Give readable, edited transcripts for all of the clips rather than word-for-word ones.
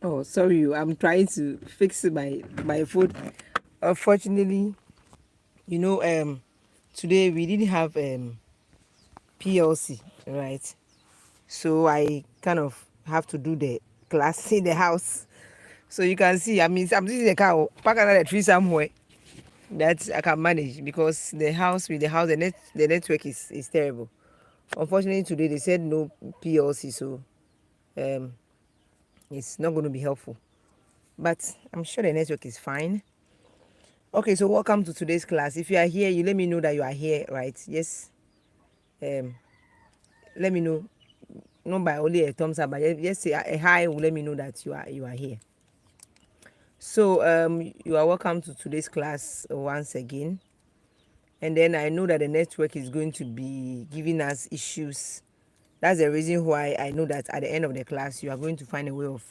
Oh, sorry, I'm trying to fix my phone. Unfortunately, you know, today we didn't have PLC, right? So I kind of have to do the class in the house. So you can see, I mean, I'm sitting in the car, park another tree somewhere that I can manage because the network is terrible. Unfortunately, today they said no PLC, so um, it's not going to be helpful. But I'm sure the network is fine. Okay, so welcome to today's class. If you are here, you let me know that you are here, right? Yes. Um, let me know. Not by only a thumbs up, but just say a hi will let me know that you are here. So you are welcome to today's class once again. And then I know that the network is going to be giving us issues. That's the reason why I know that at the end of the class you are going to find a way of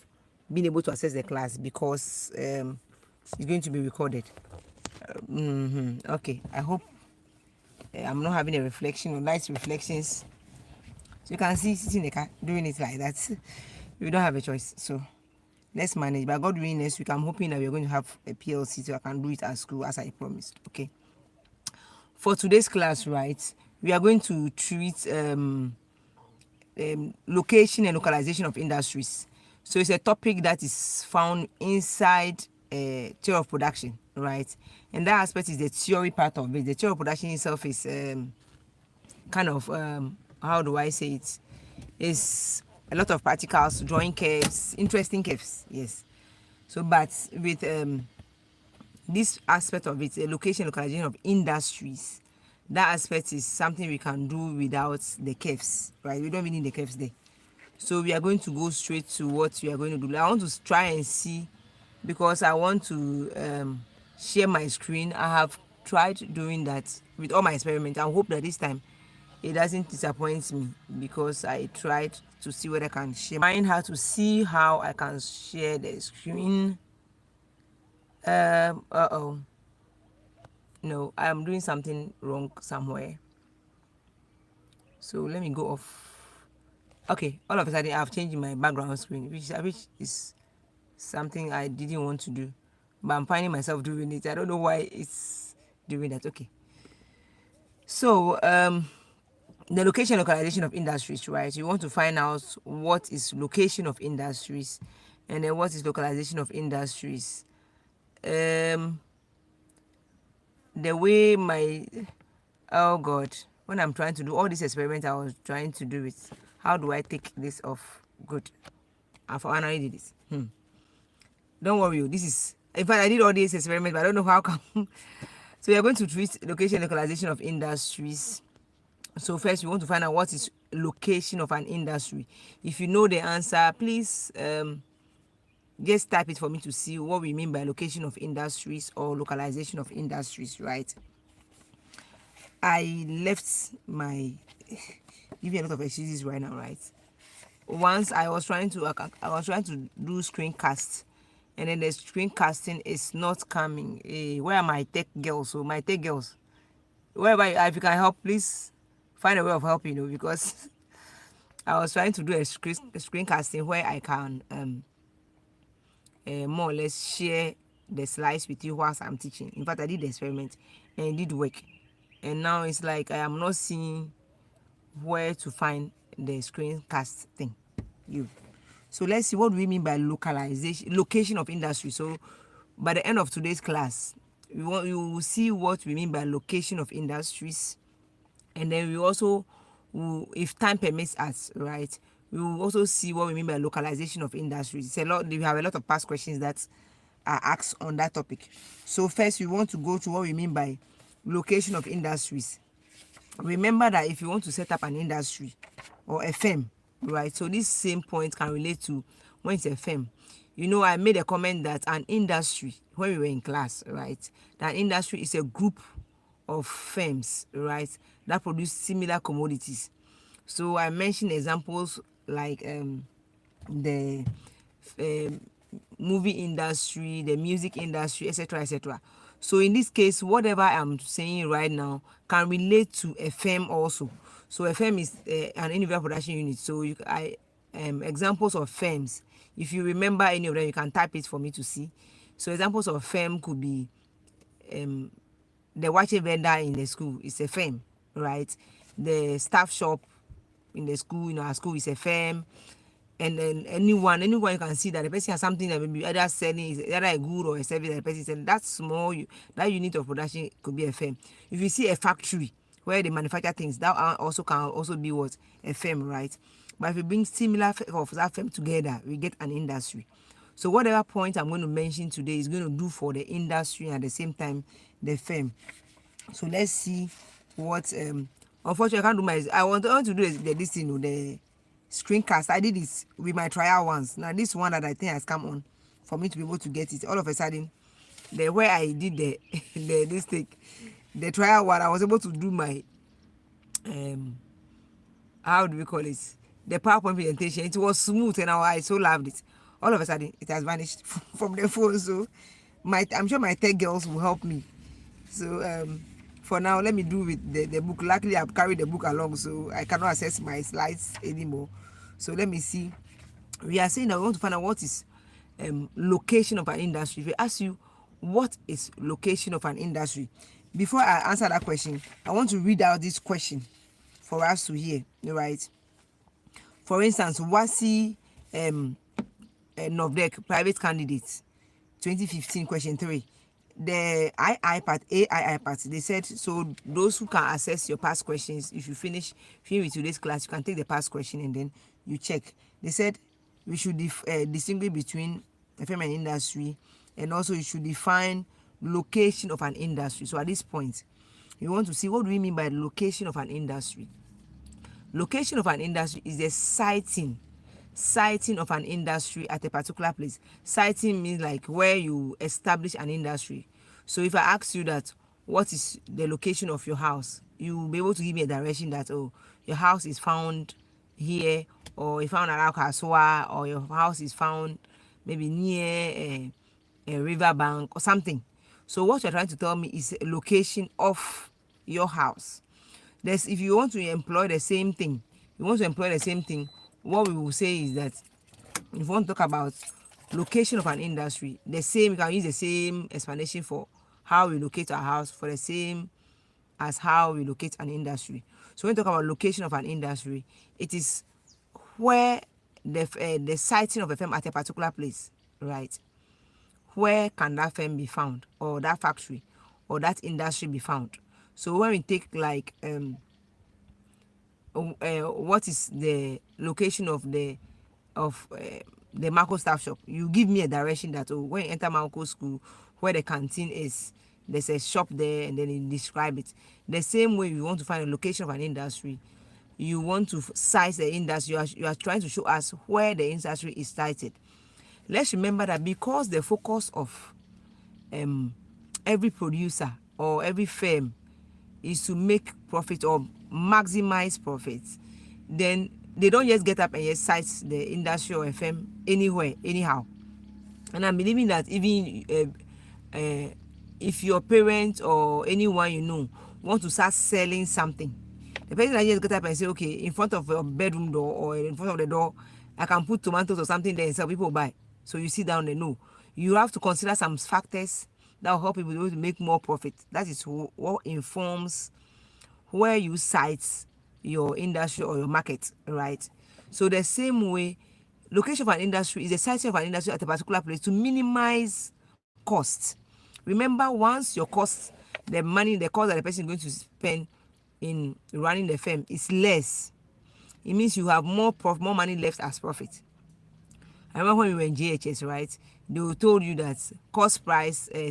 being able to access the class because it's going to be recorded. Okay, I hope I'm not having a reflection or nice reflections. So you can see sitting in the car doing it like that. We don't have a choice. So let's manage. But God willing, next week I'm hoping that we're going to have a PLC so I can do it at school as I promised. Okay. For today's class, right, we are going to treat location and localization of industries. So it's a topic that is found inside theory of production, right? And that aspect is the theory part of it. The theory of production itself is kind of how do I say it? Is a lot of practicals, drawing curves, interesting curves, yes. So, but with this aspect of it, location localization of industries, that aspect is something we can do without the curves, right? We don't really need the curves there. So we are going to go straight to what we are going to do. I want to try and see because I want to share my screen. I have tried doing that with all my experiments. I hope that this time it doesn't disappoint me because I tried to see whether I can share. Find how to see how I can share the screen. Uh-oh. No, I'm doing something wrong somewhere. So let me go off. Okay, all of a sudden I've changed my background screen, which is something I didn't want to do, but I'm finding myself doing it. I don't know why it's doing that. Okay, so the localization of industries, right? You want to find out what is location of industries and then what is localization of industries. The way my oh god, when I'm trying to do all these experiments I was trying to do it, how do I take this off? Good, I finally did this. Don't worry, this is, in fact I did all these experiments but I don't know how come. So we are going to treat location and localization of industries. So first we want to find out what is location of an industry. If you know the answer, please just type it for me to see what we mean by location of industries or localization of industries, right? I left my give you a lot of excuses right now, right? Once I was trying to do screencast and then the screencasting is not coming. Where are my tech girls? So my tech girls, wherever if you can help, please find a way of helping, because I was trying to do a screencasting where I can more or less share the slides with you whilst I'm teaching. In fact, I did the experiment and it did work. And now it's like I am not seeing where to find the screencast thing. So let's see, what do we mean by location of industry? So by the end of today's class, you will see what we mean by location of industries, and then we also will, if time permits us, right, we will also see what we mean by localization of industries. It's a lot. We have a lot of past questions that are asked on that topic. So first we want to go to what we mean by location of industries. Remember that if you want to set up an industry or a firm, right, so this same point can relate to when it's a firm. I made a comment that an industry, when we were in class, right, that industry is a group of firms, right, that produce similar commodities. So I mentioned examples like the movie industry, the music industry, etc., etc. So in this case, whatever I'm saying right now can relate to a firm also. So a firm is an individual production unit. So examples of firms. If you remember any of them, you can type it for me to see. So examples of firm could be the watch vendor in the school is a firm, right? The staff shop in the school, our school is a firm. And then anyone you can see that the person has something that maybe either selling is either a good or a service that the person is selling. That small that unit of production could be a firm. If you see a factory where they manufacture things, that also can also be what a firm, right? But if you bring similar of that firm together, we get an industry. So whatever point I'm going to mention today is going to do for the industry and at the same time the firm. So let's see what unfortunately I can't do I want to do this thing, the screencast. I did this with my trial ones. Now this one that I think has come on for me to be able to get it. All of a sudden, the way I did the trial one, I was able to do my how do we call it? The PowerPoint presentation. It was smooth and I so loved it. All of a sudden, it has vanished from the phone. So I'm sure my tech girls will help me. So for now, let me do with the book. Luckily, I've carried the book along, so I cannot access my slides anymore. So let me see. We are saying that we want to find out what is location of an industry. If we ask you what is location of an industry, before I answer that question, I want to read out this question for us to hear. Right? For instance, Wasi Novdek, private candidate, 2015, question 3. The AI part, they said, so those who can access your past questions, if you finish with today's class, you can take the past question and then you check. They said we should distinguish between FM and industry, and also you should define location of an industry. So at this point, you want to see what do we mean by location of an industry. Location of an industry is the siting of an industry at a particular place. Siting means like where you establish an industry. So if I ask you that what is the location of your house, you will be able to give me a direction that, oh, your house is found here, or you found around Kaswa, or your house is found maybe near a river bank or something. So what you're trying to tell me is a location of your house. If you want to employ the same thing, what we will say is that if you want to talk about location of an industry, we can use the same explanation for how we locate our house for the same as how we locate an industry. So when we talk about location of an industry, it is where the siting of a firm at a particular place, right? Where can that firm be found, or that factory, or that industry be found? So when we take like what is the location of the Marco staff shop, you give me a direction that, oh, when you enter Marco school, where the canteen is, there's a shop there, and then you describe it. The same way you want to find a location of an industry, you want to size the industry, you are trying to show us where the industry is sited. Let's remember that because the focus of every producer or every firm is to make profit or maximize profits, then they don't just get up and just cite the industry or a firm anywhere, anyhow. And I'm believing that even if your parents or anyone you know want to start selling something, the person that just get up and say, okay, in front of your bedroom door or in front of the door, I can put tomatoes or something there and sell, people buy. So you sit down and know. You have to consider some factors that will help people to make more profit. That is what informs where you cite your industry or your market, right? So the same way, location of an industry is the siting of an industry at a particular place to minimize costs. Remember, once your cost, the cost that the person is going to spend in running the firm is less, it means you have more money left as profit. I remember when we were in JHS, right? They told you that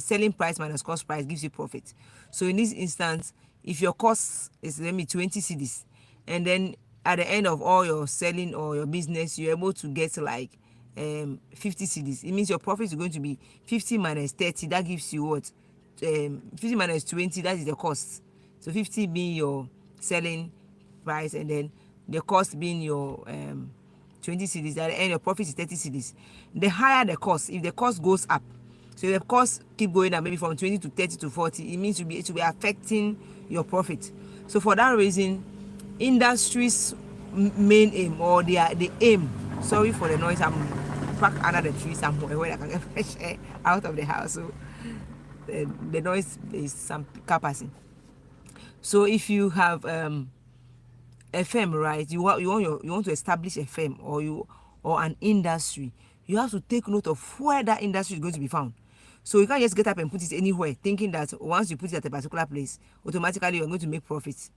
selling price minus cost price gives you profit. So in this instance, if your cost is 20 cedis, and then at the end of all your selling or your business, you're able to get like 50 cedis, it means your profit is going to be 50 minus 30. That gives you what? 50 minus 20, that is the cost. So 50 being your selling price, and then the cost being your 20 cedis. At the end, your profit is 30 cedis. The higher the cost, if the cost goes up, so if the cost keep going up, maybe from 20 to 30 to 40, it means it will be affecting your profit. So for that reason, industry's main aim, or the aim Sorry for the noise. I'm parked under the tree somewhere where I can get fresh air out of the house. So the noise is some car passing. So if you have a firm, right? You want to establish a firm, or an industry. You have to take note of where that industry is going to be found. So you can't just get up and put it anywhere, thinking that once you put it at a particular place, automatically you're going to make profits.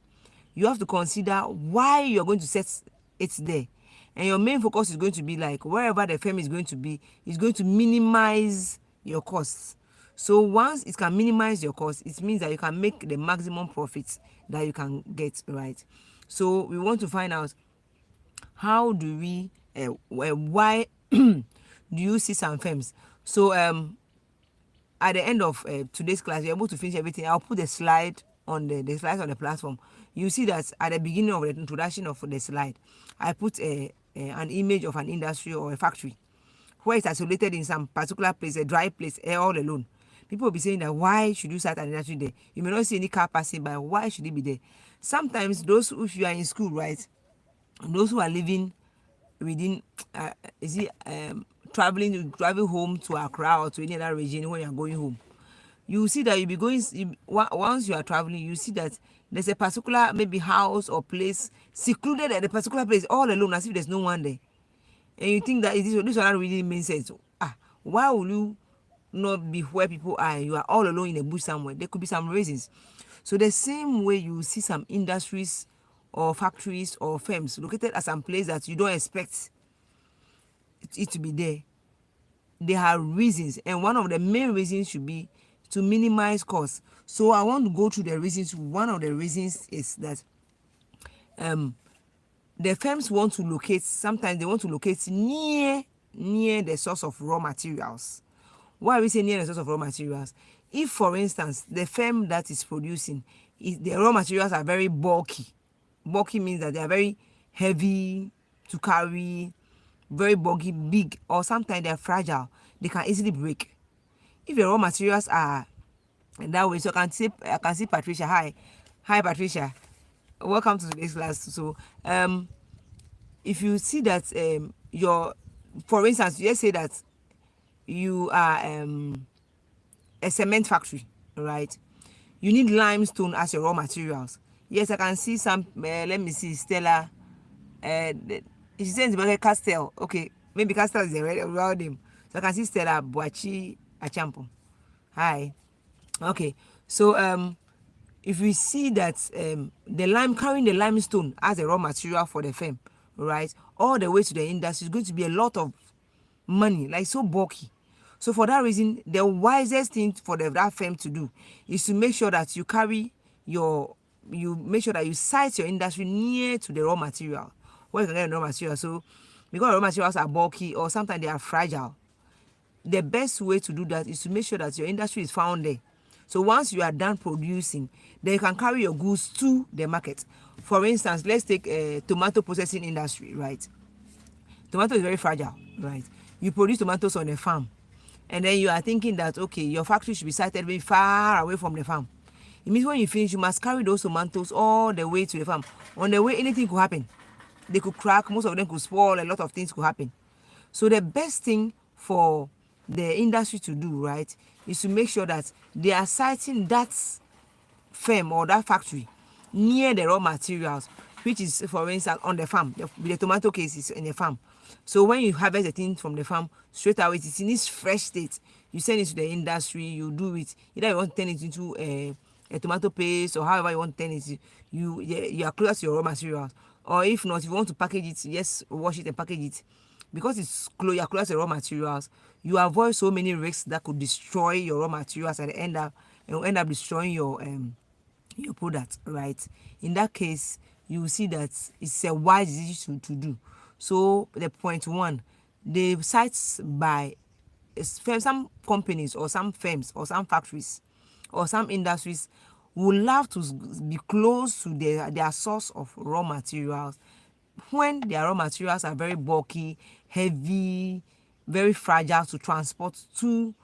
You have to consider why you're going to set it there, and your main focus is going to be like wherever the firm is going to be is going to minimize your costs. So once it can minimize your costs, it means that you can make the maximum profits that you can get, right? So we want to find out how do we why do you see some firms. So at the end of today's class, you're able to finish everything. I'll put the slide on the slides on the platform. You see that at the beginning of the introduction of the slide, I put an image of an industry or a factory where it's isolated in some particular place, a dry place, all alone. People will be saying that why should you start an industry there? You may not see any car passing by. Why should it be there? Sometimes those, if you are in school, right, those who are living within is it traveling home to Accra or to any other region, when you are going home, you see that once you are traveling, you see that there's a particular maybe house or place secluded at a particular place all alone, as if there's no one there, and you think that this one really makes sense. Why will you not be where people are and you are all alone in a bush somewhere? There could be some reasons. So the same way you see some industries or factories or firms located at some place that you don't expect it to be there, there are reasons, and one of the main reasons should be to minimize costs. So I want to go through the reasons. One of the reasons is that the firms want to locate, sometimes they want to locate near the source of raw materials. Why we say near the source of raw materials? If, for instance, the firm that is producing, the raw materials are very bulky. Bulky means that they are very heavy to carry, very bulky, big, or sometimes they are fragile. They can easily break. If the raw materials are that way, so I can see Patricia. Hi Patricia, welcome to today's class. So if you see that for instance, let's say that you are a cement factory, right? You need limestone as your raw materials. Yes, I can see some. Let me see, Stella. She says about Castel. Okay, maybe Castel is a real name. So I can see Stella Boachi Achampo. Hi. Okay, so if we see that carrying the limestone as a raw material for the firm, right, all the way to the industry is going to be a lot of money, like so bulky. So for that reason, the wisest thing for that firm to do is to make sure that you make sure that you site your industry near to the raw material, where you can get the raw material. So because raw materials are bulky or sometimes they are fragile, the best way to do that is to make sure that your industry is found there. So once you are done producing, then you can carry your goods to the market. For instance, let's take a tomato processing industry, right? Tomato is very fragile, right? You produce tomatoes on a farm, and then you are thinking that, okay, your factory should be sited very far away from the farm. It means when you finish, you must carry those tomatoes all the way to the farm. On the way, anything could happen. They could crack, most of them could spoil, a lot of things could happen. So the best thing for the industry to do, right, is to make sure that they are siting that firm or that factory near the raw materials, which is, for instance, on the farm. The tomato case is in the farm. So when you harvest the thing from the farm, straight away it is in its fresh state. You send it to the industry, you do it. Either you want to turn it into a tomato paste or however you want to turn it. You are close to your raw materials. Or if not, if you want to package it, just wash it and package it. Because you are close to raw materials, you avoid so many risks that could destroy your raw materials and end up destroying your product, right? In that case, you will see that it's a wise decision to do. So the point one, the sites by some companies or some firms or some factories or some industries would love to be close to their source of raw materials when their raw materials are very bulky, heavy, very fragile to transport to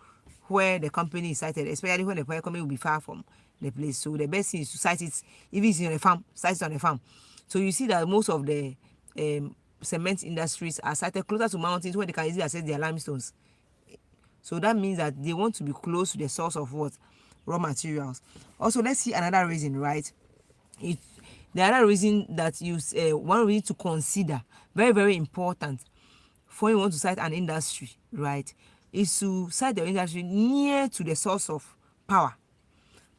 where the company is sited, especially when the company will be far from the place. So the best thing is to site it, if it's in a farm, site it on a farm. So you see that most of the cement industries are sited closer to mountains where they can easily access their limestones. So that means that they want to be close to the source of what? Raw materials. Also, let's see another reason, right? It, the other reason that you one reason to consider, very, very important for you want to site an industry, right, is to site your industry near to the source of power.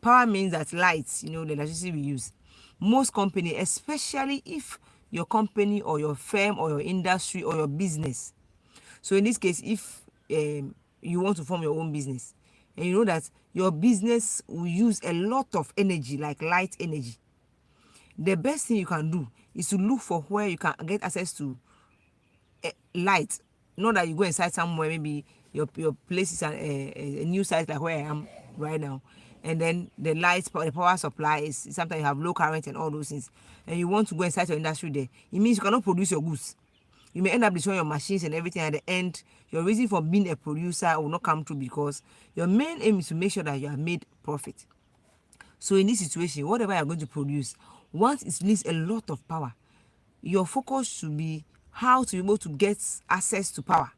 Power means that lights, the electricity we use. Most company, especially if your company or your firm or your industry or your business. So in this case, if you want to form your own business and you know that your business will use a lot of energy, like light energy, the best thing you can do is to look for where you can get access to light. Not that you go inside somewhere, maybe your place is a new site like where I am right now, and then the the power supply is sometimes you have low current and all those things, and you want to go inside your industry there. It means you cannot produce your goods. You may end up destroying your machines and everything. At the end, your reason for being a producer will not come true because your main aim is to make sure that you have made profit. So in this situation, whatever you're going to produce, once it needs a lot of power, your focus should be how to be able to get access to power.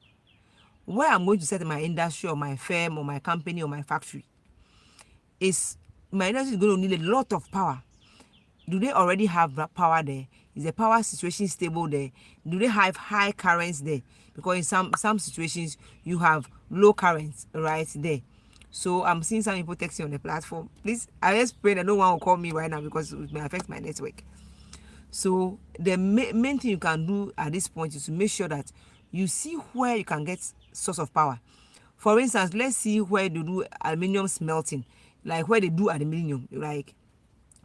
Where I'm going to set my industry or my firm or my company or my factory is my industry is going to need a lot of power. Do they already have power there? Is the power situation stable there? Do they have high currents there? Because in some situations you have low currents right there. So I'm seeing some people texting on the platform. Please, I just pray that no one will call me right now because it may affect my network. So the main thing you can do at this point is to make sure that you see where you can get source of power. For instance, let's see where they do aluminium smelting, like where they do aluminium, like,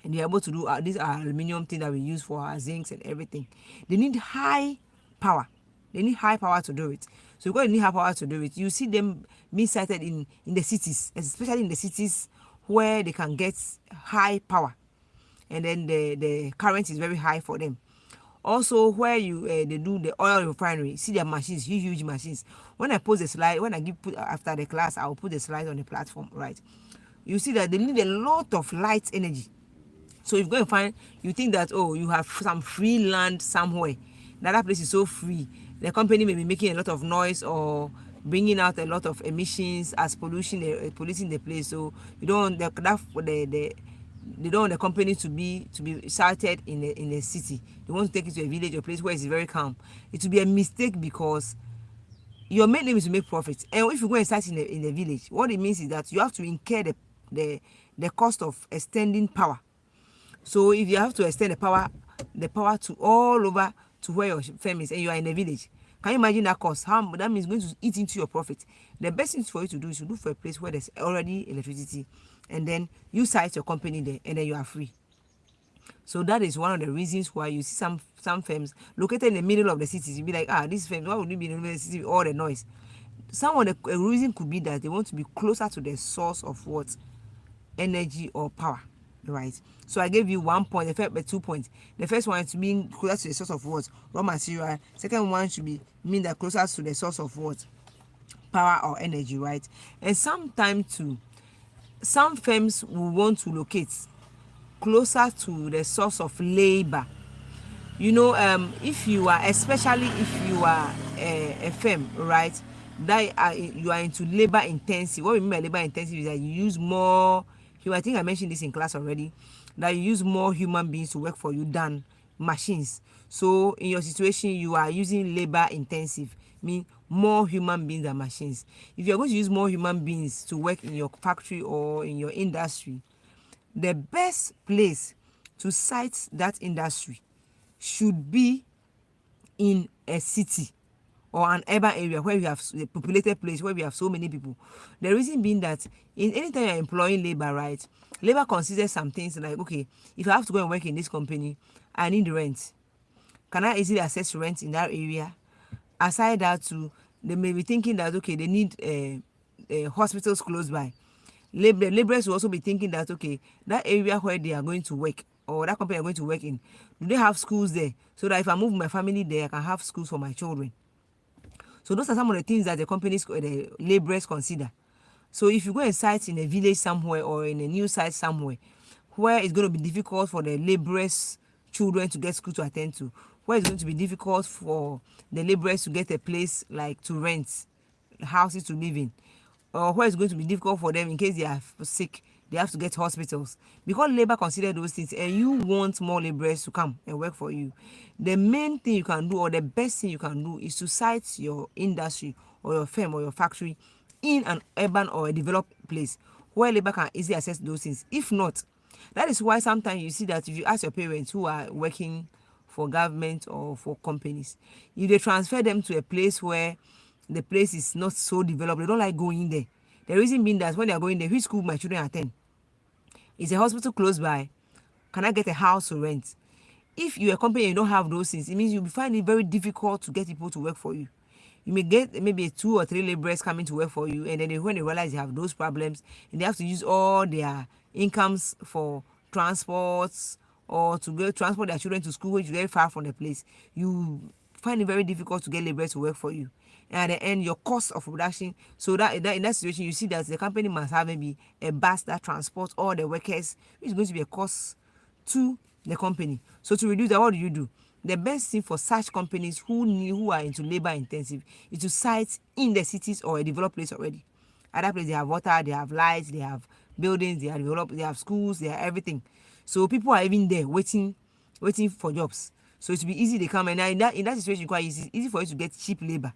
and they're able to do these are aluminium things that we use for our zincs and everything. They need high power. They need high power to do it. So because they need high power to do it, you see them being sited in the cities, especially in the cities where they can get high power, and then the current is very high for them. Also, where you they do the oil refinery, see their machines, huge machines. When I post the slide, when I put after the class, I will put the slide on the platform, right? You see that they need a lot of light energy. So if you go and find, you think that, oh, you have some free land somewhere, that place is so free, the company may be making a lot of noise or bringing out a lot of emissions as polluting the place. So you don't want they don't want the company to be sited in a city. They want to take it to a village or place where it's very calm. It will be a mistake because your main aim is to make profit. And if you go and start in a village, what it means is that you have to incur the cost of extending power. So if you have to extend the power to all over to where your firm is and you are in a village, can you imagine that cost? How that means going to eat into your profit. The best thing for you to do is to look for a place where there's already electricity, and then you site your company there, and then you are free. So that is one of the reasons why you see some firms located in the middle of the cities. You'll be like, this firm, why would it be in the middle of the city with all the noise? Some of the reason could be that they want to be closer to the source of what? Energy or power. Right. So I gave you 1 point, the first 2 points. The first one is being closer to the source of what? Raw material. Second one should be mean that closer to the source of what? Power or energy, right? And sometimes too, some firms will want to locate closer to the source of labor. If you are, especially if you are a firm, right, that you are into labor intensive. What we mean by labor intensive is that you use more. I think I mentioned this in class already, that you use more human beings to work for you than machines. So in your situation, you are using labor intensive, mean more human beings than machines. If you're going to use more human beings to work in your factory or in your industry, the best place to site that industry should be in a city or an urban area where we have a populated place where we have so many people. The reason being that in anytime you're employing labor, right, labor considers some things like, okay, if I have to go and work in this company, I need rent. Can I easily access rent in that area? Aside that too, they may be thinking that, okay, they need hospitals close by. Laborers will also be thinking that, okay, that area where they are going to work or that company are going to work in, do they have schools there? So that if I move my family there, I can have schools for my children. So those are some of the things that the laborers consider. So if you go and site in a village somewhere or in a new site somewhere where it's going to be difficult for the laborers' children to get school to attend to, where it's going to be difficult for the laborers to get a place like to rent, houses to live in, or where it's going to be difficult for them in case they are sick, they have to get hospitals. Because labor consider those things and you want more laborers to come and work for you, the main thing you can do or the best thing you can do is to site your industry or your firm or your factory in an urban or a developed place where labor can easily access those things. If not, that is why sometimes you see that if you ask your parents who are working for government or for companies, if they transfer them to a place where the place is not so developed, they don't like going there. The reason being that when they are going there, which school my children attend? Is a hospital close by? Can I get a house to rent? If you're a company and you don't have those things, it means you'll be finding it very difficult to get people to work for you. You may get maybe 2 or 3 laborers coming to work for you, and then when they realize they have those problems and they have to use all their incomes for transports or to go transport their children to school, which is very far from the place, you find it very difficult to get laborers to work for you. And at the end, your cost of production. So that in that situation, you see that the company must have maybe a bus that transports all the workers, which is going to be a cost to the company. So to reduce that, what do? The best thing for such companies who are into labor intensive is to site in the cities or a developed place already. At that place, they have water, they have lights, they have buildings, they are developed, they have schools, they have everything. So people are even there waiting for jobs. So it will be easy they come, and in that situation, quite easy for you to get cheap labor.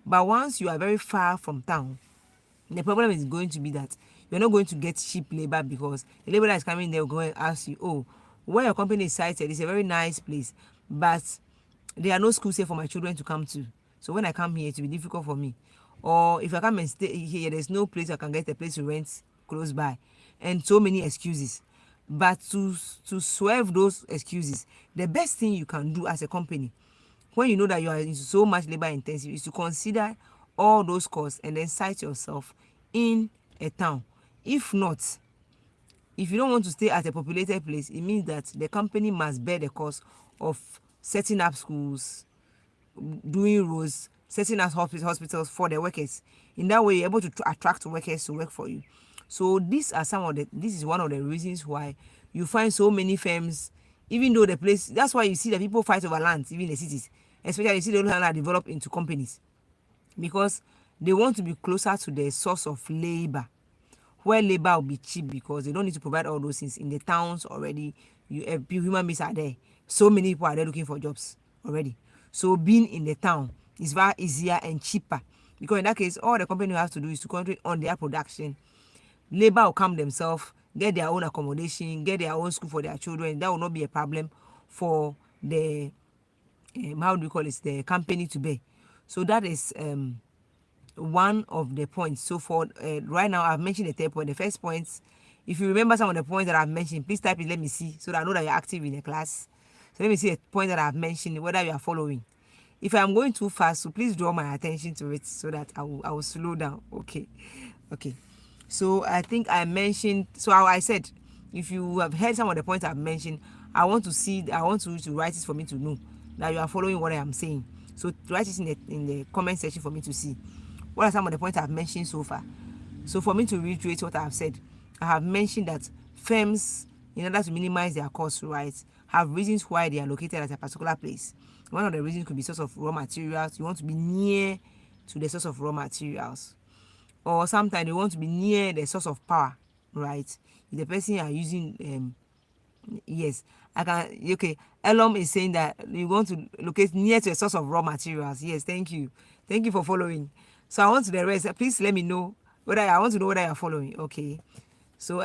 But once you are very far from town, the problem is going to be that you're not going to get cheap labor, because the labor that is coming there will go and ask you, oh, where your company is sited is a very nice place, but there are no schools here for my children to come to. So when I come here, it will be difficult for me. Or if I come and stay here, there's no place I can get a place to rent close by. And so many excuses. But to swerve those excuses, the best thing you can do as a company, when you know that you are into so much labor intensive, is to consider all those costs and then site yourself in a town. If not, if you don't want to stay at a populated place, it means that the company must bear the cost of setting up schools, doing roads, setting up hospitals for the workers. In that way, you're able to attract workers to work for you. So this is one of the reasons why you find so many firms, even though the place, that's why you see that people fight over land, even in the cities, especially you see the land are developed into companies, because they want to be closer to the source of labor, where labor will be cheap, because they don't need to provide all those things in the towns already. Human beings are there, so many people are there looking for jobs already. So being in the town is very easier and cheaper, because in that case, all the company have to do is to concentrate on their production. Labor will come themselves, get their own accommodation, get their own school for their children. That will not be a problem for the the company to bear. So that is one of the points. So for right now, I've mentioned the third point. The first point, if you remember some of the points that I've mentioned, please type it, let me see, so that I know that you're active in the class. So let me see the point that I've mentioned, whether you are following. If I'm going too fast, so please draw my attention to it so that I will slow down. Okay. So I think I mentioned, so I said, if you have heard some of the points I've mentioned, I want you to write it for me to know that you are following what I am saying. So write it in the comment section for me to see what are some of the points I've mentioned so far. So for me to reiterate what I've said, I have mentioned that firms, in order to minimize their costs, right, have reasons why they are located at a particular place. One of the reasons could be source of raw materials. You want to be near to the source of raw materials. Or sometimes they want to be near the source of power, right? If the person you are using, yes, I can, okay, Elom is saying that you want to locate near to a source of raw materials. Yes, thank you for following. So I want to the rest, please let me know whether I want to know whether you're following. Okay, so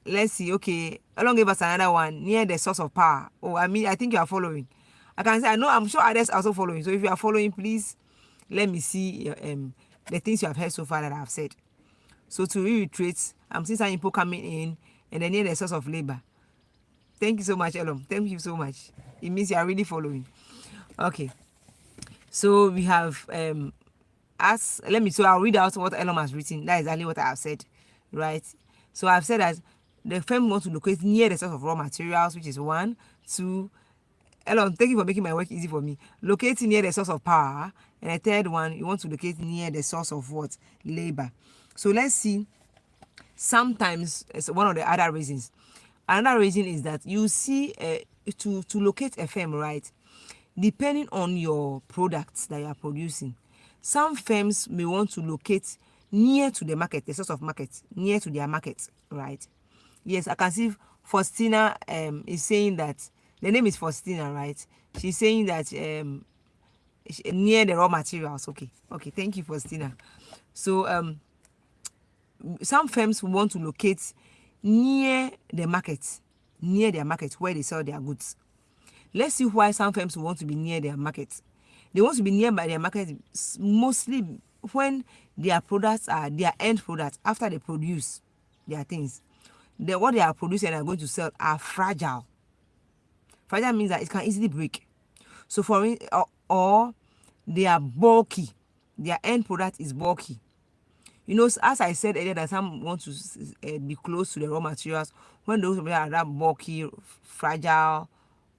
let's see. Okay, Elom gave us another one, near the source of power. Oh, I think you are following. I can say, I know, I'm sure others are also following. So if you are following, please let me see the things you have heard so far that I have said. So to reiterate, I'm seeing some people coming in, and then near the source of labor. Thank you so much, Elom. Thank you so much. It means you are really following. Okay. So we have so I'll read out what Elom has written. That is exactly what I have said, right? So I've said that the firm wants to locate near the source of raw materials, which is 1, 2. Elon, thank you for making my work easy for me. Locate near the source of power. And the third one, you want to locate near the source of what? Labor. So let's see. Sometimes, it's one of the other reasons. Another reason is that you see, to locate a firm, right? Depending on your products that you are producing, some firms may want to locate near to the market, the source of market, near to their market, right? Yes, I can see Faustina is saying that the name is Faustina, right? She's saying that near the raw materials. Okay, thank you, Faustina. So some firms want to locate near the market, near their market where they sell their goods. Let's see why some firms want to be near their market. They want to be nearby their market mostly when their products are their end products. After they produce their things, what they are producing and are going to sell are fragile. Fragile means that it can easily break. So or they are bulky. Their end product is bulky. You know, as I said earlier, that some want to be close to the raw materials when those are that bulky, fragile,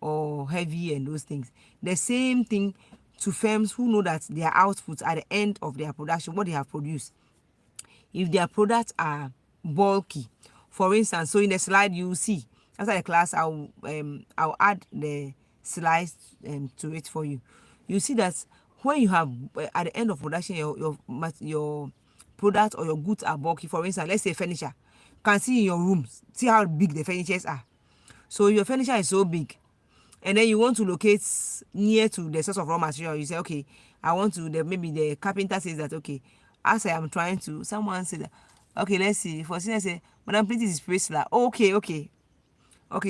or heavy, and those things. The same thing to firms who know that their outputs at the end of their production, what they have produced, if their products are bulky, for instance, so in the slide you see after the class, I'll add the slides to it for you. You see that when you have at the end of production, your product or your goods are bulky. For instance, let's say furniture. You can see in your rooms, see how big the furnitures are. So your furniture is so big, and then you want to locate near to the source of raw material. You say, okay, I want to. Maybe the carpenter says that, okay, as I am trying to, someone said that, okay, let's see. For instance, say, Madam, please, this is Priscilla. Oh, okay.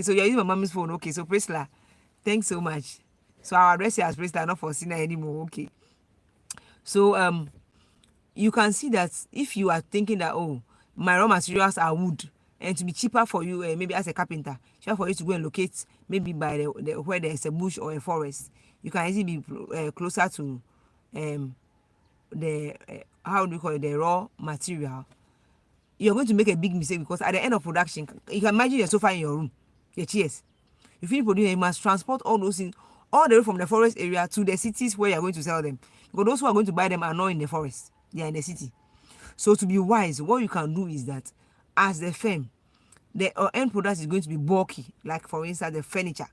So you're using my mommy's phone. Okay, so Priscilla, thanks so much. So I'll address you as Priscilla, not for Sina anymore. Okay. So you can see that if you are thinking that, oh, my raw materials are wood, and to be cheaper for you, maybe as a carpenter, cheaper for you to go and locate maybe by where there is a bush or a forest, you can easily be closer to the how do you call it, the raw material. You're going to make a big mistake, because at the end of production, you can imagine your sofa in your room, your chairs. You finish producing, you must transport all those things all the way from the forest area to the cities where you're going to sell them, because those who are going to buy them are not in the forest, they are in the city. So to be wise, what you can do is that as the firm, the end product is going to be bulky, like for instance the furniture.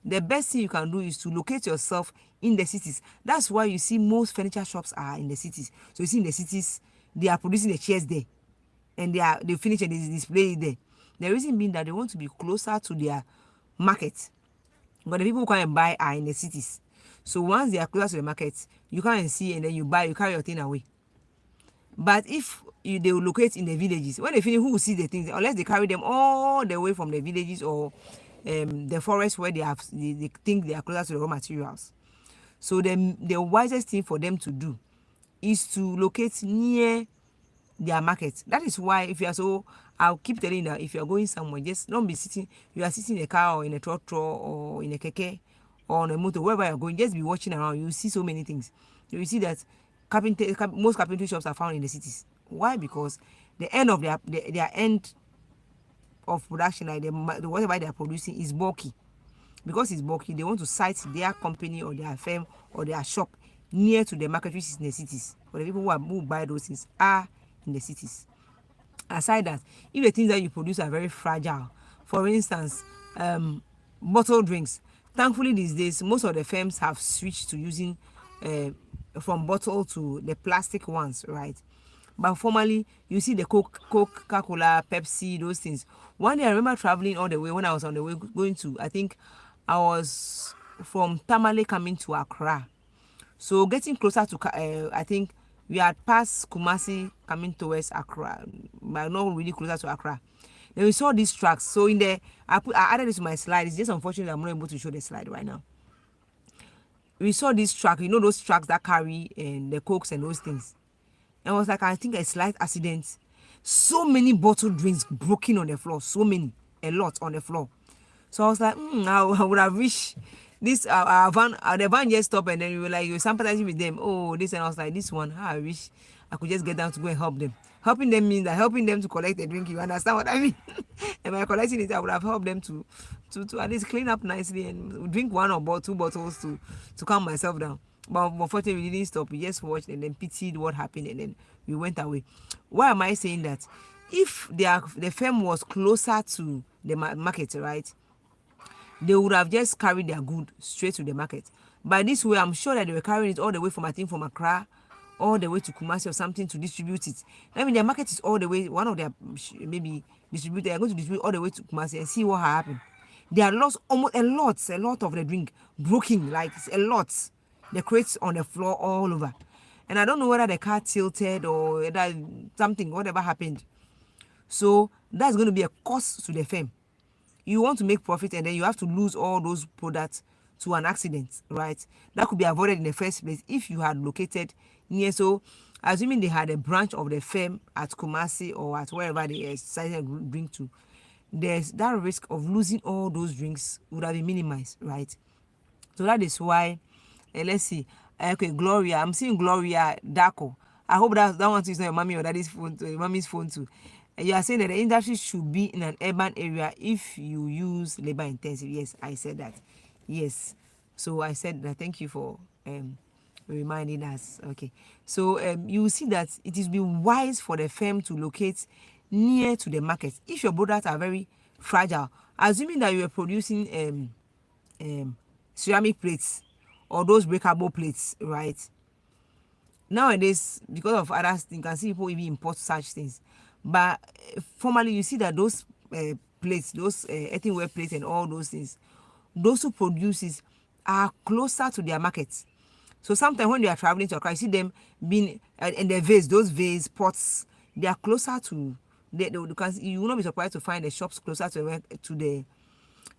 The best thing you can do is to locate yourself in the cities. That's why you see most furniture shops are in the cities. So you see in the cities, they are producing the chairs there, and they finish and they display it there. The reason being that they want to be closer to their market, but the people who come and buy are in the cities. So once they are closer to the market, you come and see, and then you buy, you carry your thing away. But if they will locate in the villages, when they finish, who will see the things? Unless they carry them all the way from the villages or the forest where they think they are closer to the raw materials. So the wisest thing for them to do is to locate near their market. That is why, if you are so, I'll keep telling you that if you are going somewhere, just don't be sitting. You are sitting in a car or in a trotro or in a keke or on a motor, wherever you are going. Just be watching around. You see so many things. You see that most carpentry shops are found in the cities. Why? Because the end of their end of production, like whatever they are producing, is bulky. Because it's bulky, they want to site their company or their firm or their shop near to the market, which is in the cities. But the people who buy those things are in the cities. Aside that, if the things that you produce are very fragile, for instance, bottled drinks, thankfully these days most of the firms have switched to using from bottle to the plastic ones, right? But formerly, you see the Coca-Cola, Pepsi, those things. One day I remember traveling all the way, when I was on the way going to, I think I was from Tamale coming to Accra. So getting closer to, I think we had passed Kumasi coming towards Accra, but not really closer to Accra. Then we saw these trucks. So I added this to my slide. It's just unfortunate I'm not able to show the slide right now. We saw this truck, you know, those trucks that carry the cokes and those things. And I was like, I think a slight accident. So many bottled drinks broken on the floor. So many, a lot on the floor. So I was like, I would have wished this our van, the van just stopped, and then we were like, you were sympathizing with them. Oh, this, and I was like, this one, I wish I could just get down to go and help them. Helping them means that helping them to collect the drink. You understand what I mean? And by collecting it, I would have helped them to at least clean up nicely and drink one or two bottles to calm myself down. But unfortunately, we didn't stop. We just watched and then pitied what happened, and then we went away. Why am I saying that? if the firm was closer to the market, right, they would have just carried their good straight to the market. By this way, I'm sure that they were carrying it all the way from, I think, from Accra, all the way to Kumasi or something to distribute it. I mean, their market is all the way, one of their maybe distributors, they're going to distribute all the way to Kumasi and see what happened. They had lost almost a lot of the drink, broken, like it's a lot. The crates on the floor all over. And I don't know whether the car tilted or whether something, whatever happened. So that's going to be a cost to the firm. You want to make profit and then you have to lose all those products to an accident, right? That could be avoided in the first place if you had located near. So assuming they had a branch of the firm at Kumasi or at wherever they decided to drink to, there's that risk of losing all those drinks would have been minimized, right? So that is why, let's see, okay, Gloria, I'm seeing Gloria Daco. I hope that one is not your mommy or daddy's phone, your mommy's phone too. You are saying that the industry should be in an urban area if you use labor intensive. Yes, I said that. Yes. So I said that. Thank you for reminding us. Okay. So you will see that it is be wise for the firm to locate near to the market if your products are very fragile. Assuming that you are producing ceramic plates or those breakable plates, right? Nowadays, because of others, you can see people even import such things. But formerly, you see that those plates, those earthenware plates and all those things, those who produce it are closer to their markets. So sometimes when they are traveling to Accra, you see them being in the vase, those vase pots, they are closer to you will not be surprised to find the shops closer to the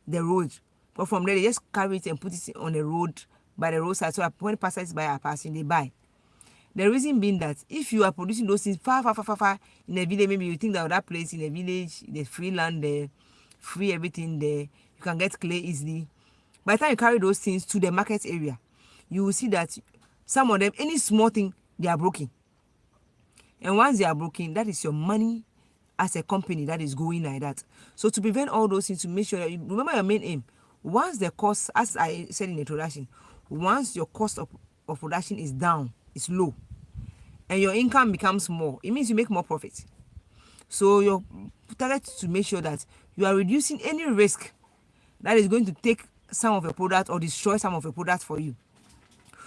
road. But from there, they just carry it and put it on the road, by the roadside. So when passers by are passing, they buy. The reason being that if you are producing those things far in a village, maybe you think that place in a village, there's free land there, free everything there, you can get clay easily. By the time you carry those things to the market area, you will see that some of them, any small thing, they are broken. And once they are broken, that is your money as a company that is going like that. So to prevent all those things, to make sure that you remember your main aim. Once the cost, as I said in the introduction, once your cost of production is down, it's low, and your income becomes more, it means you make more profit. So your target to make sure that you are reducing any risk that is going to take some of your product or destroy some of your product for you.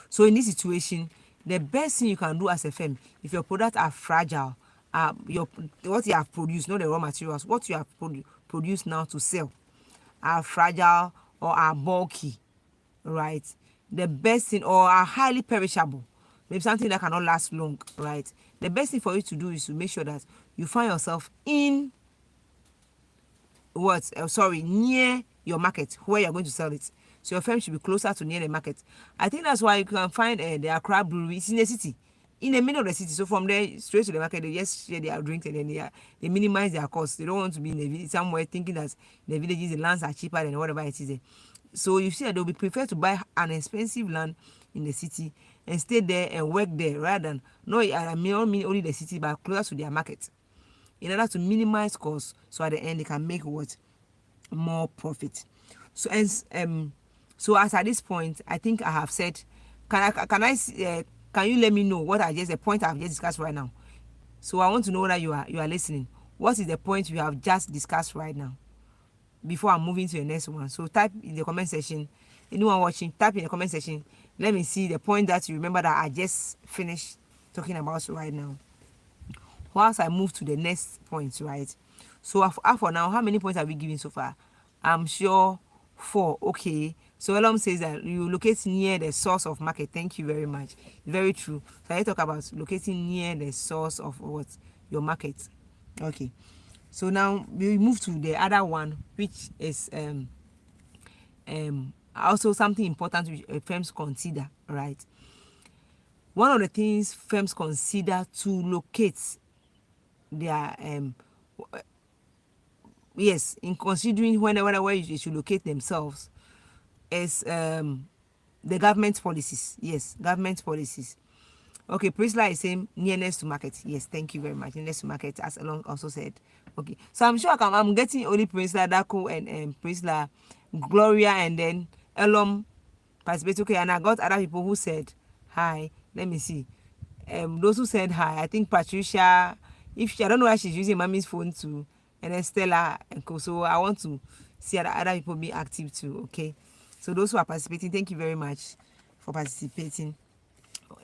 So in this situation, the best thing you can do as a firm, if your products are fragile, what you have produced, not the raw materials, what you have produced now to sell, are fragile or are bulky, right? The best thing, or are highly perishable, maybe something that cannot last long, right? The best thing for you to do is to make sure that you find yourself in near your market where you're going to sell it. So your firm should be closer to near the market. I think that's why you can find the Accra brewery. It's in the city, in the middle of the city. So from there straight to the market, they just share their drinks and then they minimize their costs. They don't want to be in the village somewhere thinking that the villages, the lands are cheaper than whatever it is there. So you see that they'll be prefer to buy an expensive land in the city and stay there and work there rather than I mean only the city but closer to their market, in order to minimize costs. So at the end they can make more profit. So as at this point, I think I have said, can you let me know what the point I've just discussed right now? So I want to know whether you are listening. What is the point we have just discussed right now before I'm moving to the next one? So type in the comment section. Anyone watching, type in the comment section. Let me see the point that you remember that I just finished talking about right now. Whilst I move to the next point, right? So for now, how many points have we given so far? I'm sure 4. Okay. So Elom says that you locate near the source of market. Thank you very much. Very true. So I talk about locating near the source of your market. Okay. So now we move to the other one, which is also something important which firms consider, right? One of the things firms consider to locate their in considering where you should locate themselves is the government policies. Yes, government policies. Okay, Priscilla is saying nearness to market. Yes, thank you very much. Nearness to market, as Elon also said. Okay, so I'm sure I'm getting only Priscilla, Dako, and Priscilla, Gloria, and then Elon participate. Okay, and I got other people who said hi. Let me see. Those who said hi, I think Patricia, if she, I don't know why she's using mommy's phone to, and then Stella and co. So I want to see other people be active too. Okay, so those who are participating, thank you very much for participating.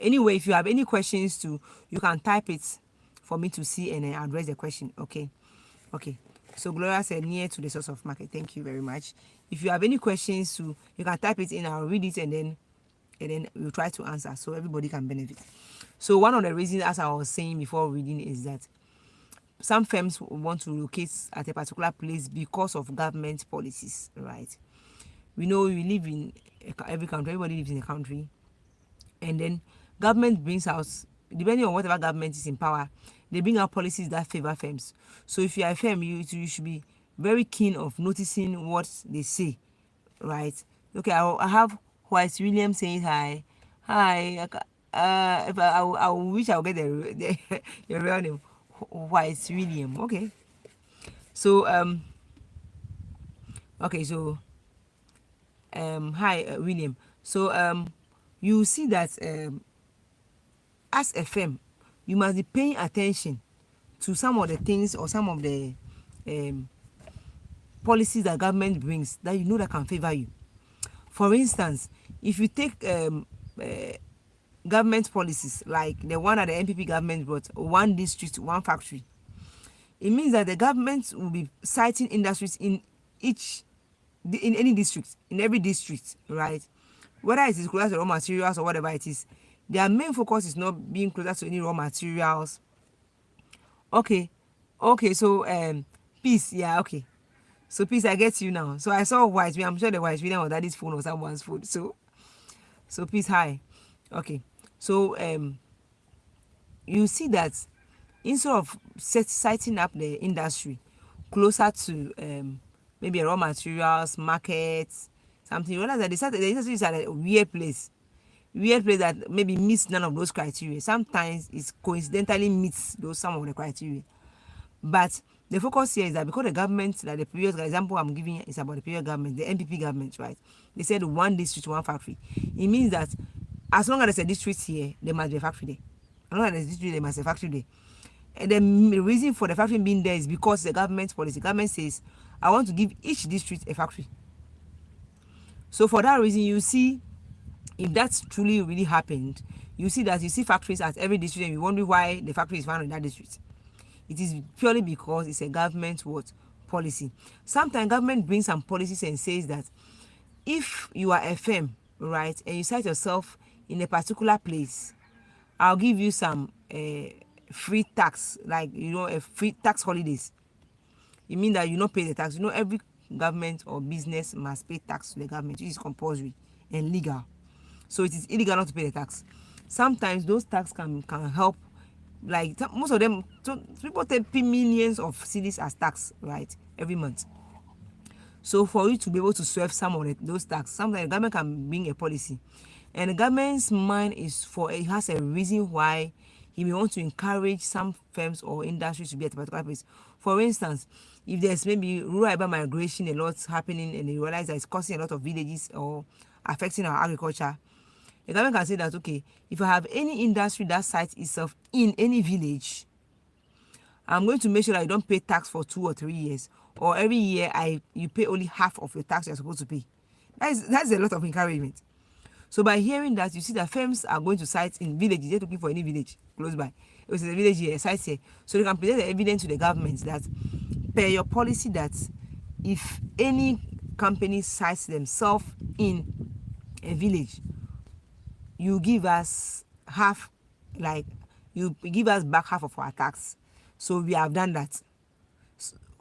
Anyway, if you have any questions too, you can type it for me to see and then address the question. Okay. Okay. So Gloria said near to the source of market. Thank you very much. If you have any questions too, you can type it in. I'll read it and then we'll try to answer so everybody can benefit. So one of the reasons, as I was saying before reading, is that some firms want to locate at a particular place because of government policies, right? We know we live in every country. Everybody lives in a country, and then government brings out, depending on whatever government is in power, they bring out policies that favor firms. So if you are a firm, you should be very keen of noticing what they say, right? Okay, I have White William saying hi. Hi. If I wish I would get the your real name, White William. Okay. So okay, so hi William. So you see that as a firm, you must be paying attention to some of the things or some of the um, policies that government brings that you know that can favor you. For instance, if you take government policies like the one that the NPP government brought, one district, one factory, it means that the government will be citing industries in any district, in every district, right? Whether it is closer to raw materials or whatever it is, their main focus is not being closer to any raw materials. Okay, okay, so peace, yeah, okay. So peace, I get you now. So I saw White. I'm sure the White video was daddy's phone or someone's phone. So peace, hi. Okay. So you see that instead of setting up the industry closer to maybe raw materials, markets, something, you realize that the industry is at a weird place that maybe meets none of those criteria. Sometimes it coincidentally meets those some of the criteria. But the focus here is that because the government, like the previous example I'm giving is about the previous government, the NPP government, right? They said one district, one factory. It means that as long as there's a district here, there must be a factory there. As long as there's a district, there must be a factory there. And the reason for the factory being there is because the government policy. The government says, I want to give each district a factory. So for that reason, you see, if that's truly really happened, you see factories at every district and you wonder why the factory is found in that district. It is purely because it's a government policy. Sometimes government brings some policies and says that if you are a firm, right, and you cite yourself in a particular place, I'll give you some free tax, like a free tax holidays. It means that you not pay the tax. Every government or business must pay tax to the government, which is compulsory and legal. So it is illegal not to pay the tax. Sometimes those tax can help, like most of them, so people pay millions of cedis as tax, right, every month. So for you to be able to swerve some of those tax, sometimes the government can bring a policy, and the government's mind is it has a reason why he may want to encourage some firms or industries to be at a particular place. For instance, if there's maybe rural urban migration, a lot happening, and they realize that it's causing a lot of villages or affecting our agriculture, the government can say that, okay, if I have any industry that sites itself in any village, I'm going to make sure that you don't pay tax for 2 or 3 years, or every year you pay only half of your tax you're supposed to pay. That's a lot of encouragement. So by hearing that, you see that firms are going to sites in villages. They're looking for any village close by. It was a village here, a site here. So they can present the evidence to the government that per your policy that if any company sites themselves in a village, you give us half, like you give us back half of our tax. So we have done that.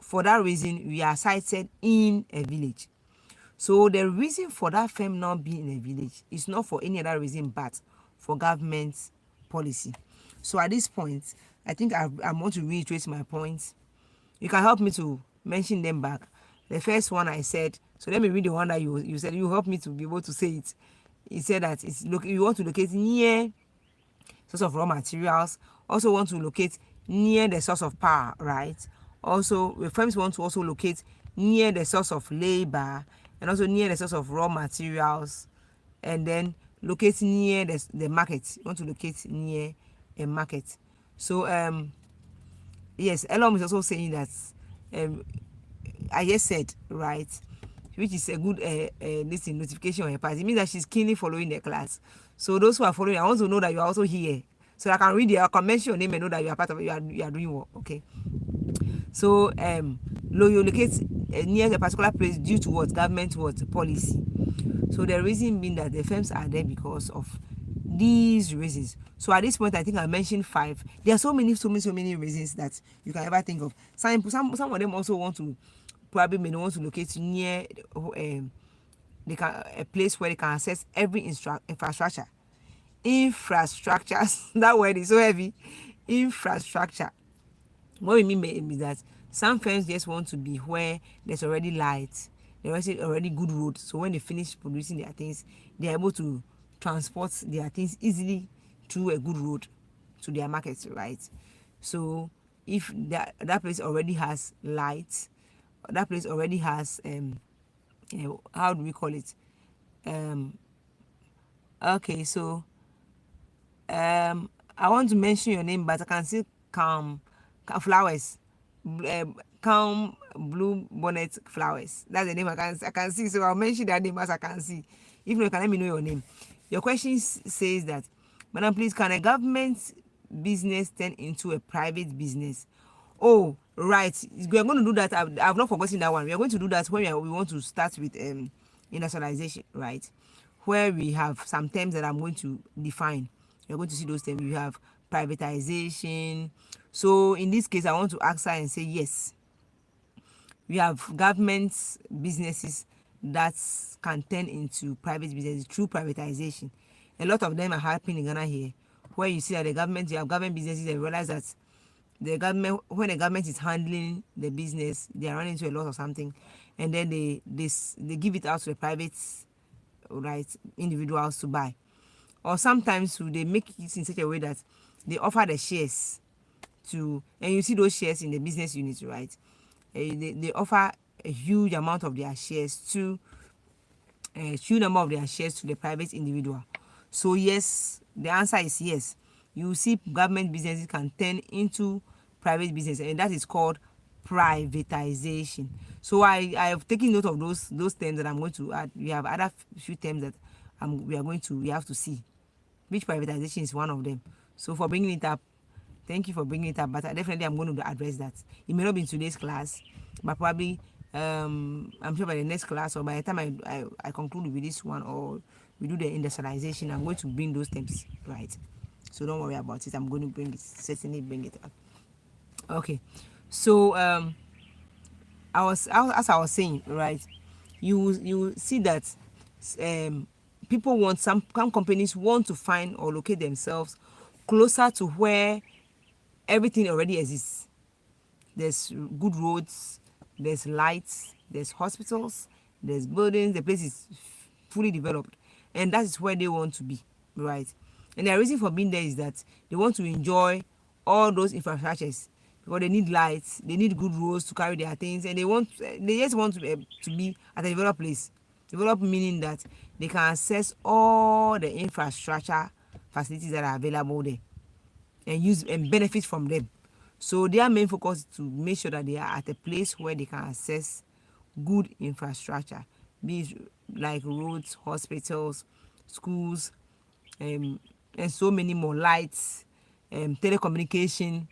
For that reason, we are sited in a village. So the reason for that firm not being in a village is not for any other reason but for government policy. So at this point, I think I want to reiterate my points. You can help me to mention them back. The first one I said, so let me read the one that you said. You help me to be able to say it. He said that you want to locate near source of raw materials, also want to locate near the source of power, right? Also, the firms want to also locate near the source of labor and also near the source of raw materials, and then locate near the market. You want to locate near a market. So yes, Elon is also saying that um, I just said, right, which is a good listen notification on her part. It means that she's keenly following the class. So those who are following, I want to know that you are also here. So I can read it, I can mention your name and know that you are part of it, you are doing well. Okay. So you locate near a particular place due to what government what policy. So the reason being that the firms are there because of these reasons. So at this point, I think I mentioned 5. There are so many reasons that you can ever think of. Some of them also want to probably may want to locate near they can a place where they can access every infrastructure. Infrastructures. That word is so heavy. Infrastructure. What we mean by is that some firms just want to be where there's already light, there's already good road. So when they finish producing their things, they're able to transport their things easily through a good road to their markets, right? So if that place already has light, that place already has how do we call it? Um okay, so I want to mention your name, but I can see flowers, calm blue bonnet flowers. That's the name I can see. So I'll mention that name as I can see. If not, you can let me know your name. Your question says that, Madam, please, can a government business turn into a private business? Oh, right. We are going to do that. I've not forgotten that one. We are going to do that when we want to start with industrialization, right? Where we have some terms that I'm going to define. You're going to see those terms. You have privatization. So in this case, I want to answer and say yes. We have government businesses that can turn into private businesses through privatization. A lot of them are happening in Ghana here, where you see that you have government businesses and realize that when the government is handling the business, they are running into a loss or something, and then they give it out to the private, right, individuals to buy. Or sometimes they make it in such a way that they offer the shares to, and you see those shares in the business unit, right? They offer a huge amount of their shares to a huge number of their shares to the private individual. So yes, the answer is yes. You see government businesses can turn into private business, and that is called privatization. So I have taken note of those terms that I'm going to add. We have other few terms that we have to see which privatization is one of them. So for bringing it up, thank you for bringing it up, but definitely I'm going to address that. It may not be in today's class, but probably I'm sure by the next class or by the time I conclude with this one or we do the industrialization, I'm going to bring those terms, right? So don't worry about it. I'm going to certainly bring it up. Okay. So as I was saying, right, you see that people want some companies want to find or locate themselves closer to where everything already exists. There's good roads, there's lights, there's hospitals, there's buildings. The place is fully developed, and that is where they want to be, right? And the reason for being there is that they want to enjoy all those infrastructures because they need lights, they need good roads to carry their things, and they just want to be at a developed place. Developed meaning that they can access all the infrastructure facilities that are available there and use and benefit from them. So their main focus is to make sure that they are at a place where they can access good infrastructure, be it like roads, hospitals, schools, and so many more, lights, telecommunication,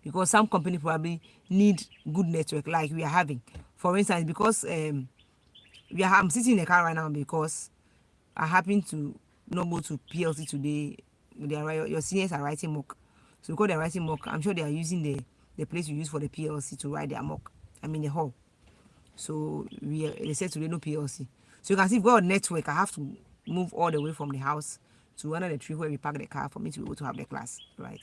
because some company probably need good network like we are having. For instance, because I'm sitting in the car right now because I happen to not go to PLC today. Your seniors are writing mock. So because they're writing mock, I'm sure they are using the place you use for the PLC to write their mock. I mean the hall. So they said today no PLC. So you can see if got a network, I have to move all the way from the house to under the tree where we park the car for me to be able to have the class, right?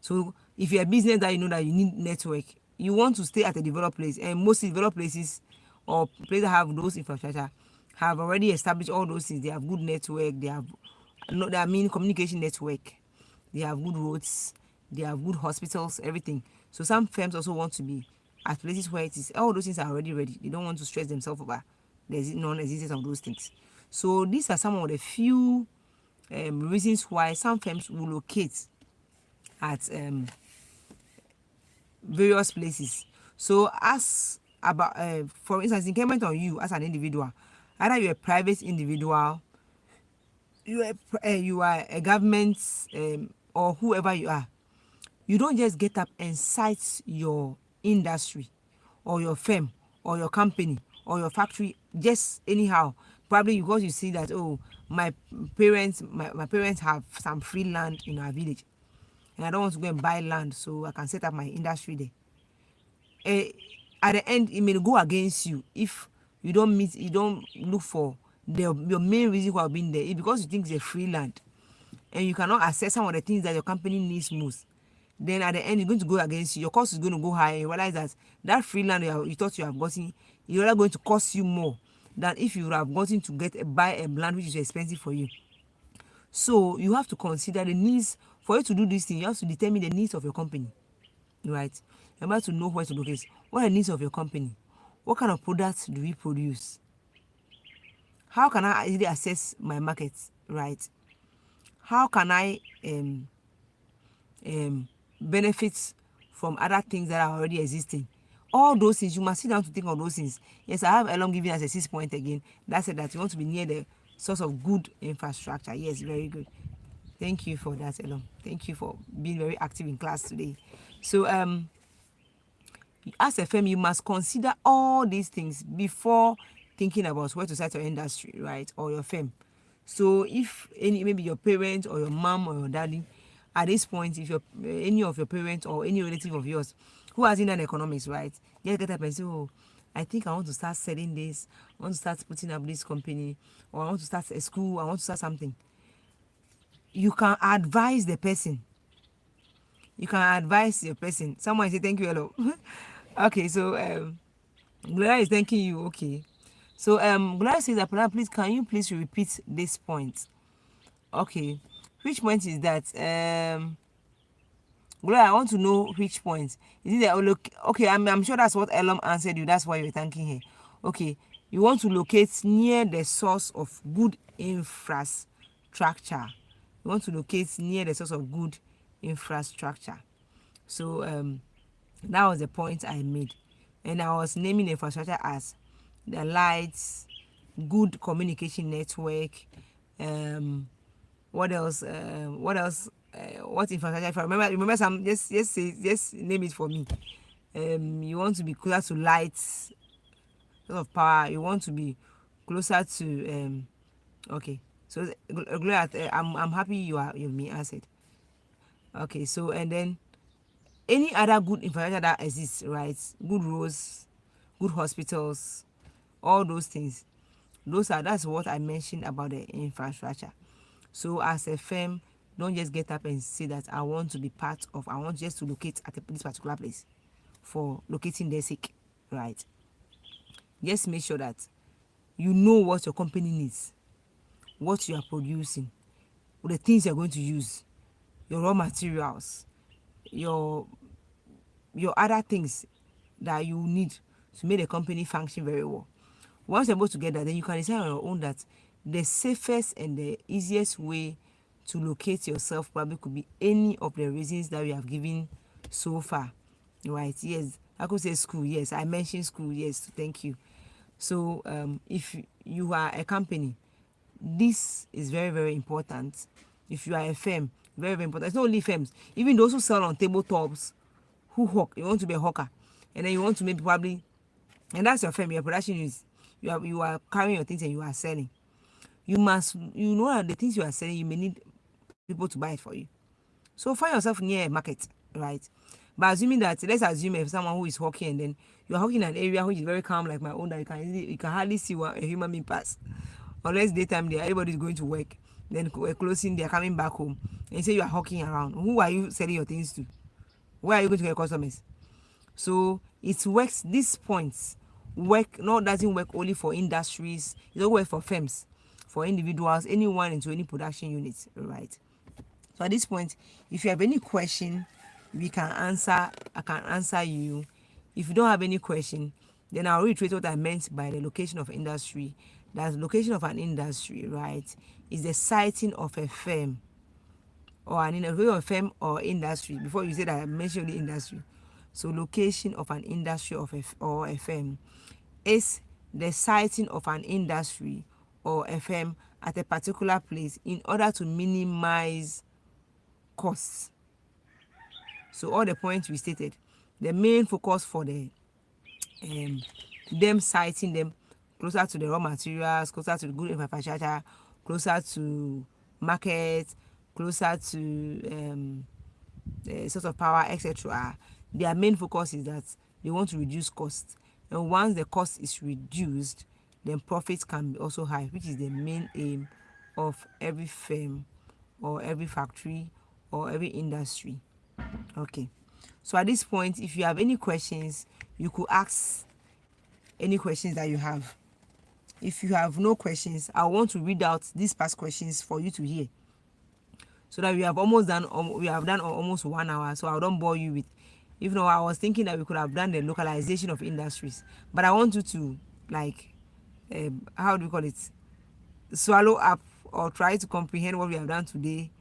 So if you're a business that you know that you need network, you want to stay at a developed place, and most developed places or places that have those infrastructure have already established all those things. They have good network, they have no, I mean communication network, they have good roads, they have good hospitals, everything. So some firms also want to be at places where it is all those things are already ready. They don't want to stress themselves over the non-existence of those things. So these are some of the few reasons why some firms will locate at various places. So as about for instance, incumbent on you as an individual, either you're a private individual, you are a government, or whoever you are. You don't just get up and cite your industry or your firm or your company or your factory just anyhow, probably because you see that, oh, my parents have some free land in our village and I don't want to go and buy land so I can set up my industry there. eh, at the end it may go against you if you don't look for your main reason for being there. It's because you think it's a free land and you cannot access some of the things that your company needs most. Then at the end it's going to go against you. Your cost is going to go high and you realize that that free land you thought you have gotten is rather going to cost you more than if you would have gotten to buy a land which is expensive for you. So you have to consider the needs. For you to do this thing, you have to determine the needs of your company, right? You have to know where to locate. What are the needs of your company? What kind of products do we produce? How can I easily access my market, right? How can I benefit from other things that are already existing? All those things, you must sit down to think of those things. Yes, I have Elon giving us a 6 point again. That said that you want to be near the source of good infrastructure. Yes, very good. Thank you for that, Elon. Thank you for being very active in class today. So as a firm, you must consider all these things before thinking about where to start your industry, right, or your firm. So if maybe your parent or your mom or your daddy, at this point, if your any of your parents or any relative of yours who has in an economics, right, get up and say, oh, I think I want to start selling this, I want to start putting up this company, or I want to start a school, I want to start something. You can advise the person. You can advise your person. Someone say thank you, hello. Okay, so Gloria is thanking you. Okay, so Gloria says that, please can you please repeat this point? Okay, which point is that? Gloria, I want to know which point. Is it that, look, okay, I'm sure that's what Elam answered you. That's why you're thanking her. Okay, you want to locate near the source of good infrastructure. You want to locate near the source of good infrastructure. So that was the point I made. And I was naming the infrastructure as the lights, good communication network, what else? What else? What infrastructure? If I remember some. Just name it for me. You want to be closer to lights, sort of power. You want to be closer to Okay. So Gloria, I'm happy you've been answered. Okay. So and then any other good infrastructure that exists, right? Good roads, good hospitals, all those things. That's what I mentioned about the infrastructure. So as a firm, don't just get up and say that I want to be part of, I want just to locate at this particular place for locating their sake, right? Just make sure that you know what your company needs, what you are producing, the things you're going to use, your raw materials, your other things that you need to make the company function very well. Once you're able to get that, then you can decide on your own that the safest and the easiest way to locate yourself probably could be any of the reasons that we have given so far, right? Yes, I could say school. Yes, I mentioned school. Yes, thank you. So if you are a company, this is very, very important. If you are a firm, very, very important. It's not only firms, even those who sell on tabletops, who hawk. You want to be a hawker, and then you want to maybe probably, and that's your firm. Your production is you are carrying your things and you are selling. You know that the things you are selling, you may need people to buy it for you. So find yourself near a market, right? But assuming that, let's assume if someone who is hawking and then you are hawking in an area which is very calm like my own, that you can hardly see a human being pass. Unless daytime there, everybody is going to work. Then we're closing, they're coming back home. And you say you are hawking around. Who are you selling your things to? Where are you going to get customers? So it works, these points doesn't work only for industries, it don't work for firms, for individuals, anyone into any production unit, right? So at this point, if you have any question, I can answer you. If you don't have any question, then I'll reiterate what I meant by the location of industry. That's the location of an industry, right? Is the siting of a firm or a firm or industry. Before you say that, I mentioned the industry. So location of an industry or a firm is the siting of an industry or a firm at a particular place in order to minimize costs. So all the points we stated, the main focus for um, them siting them closer to the raw materials, closer to the good infrastructure, closer to market, closer to source of power, etc. Their main focus is that they want to reduce costs, and once the cost is reduced, then profits can be also high, which is the main aim of every firm or every factory or every industry. Okay, so at this point, if you have any questions, you could ask any questions that you have. If you have no questions, I want to read out these past questions for you to hear, so that we have done almost 1 hour, so I don't bore you with. If not, I was thinking that we could have done the localization of industries, but I want you to, like, how do we call it, swallow up or try to comprehend what we have done today,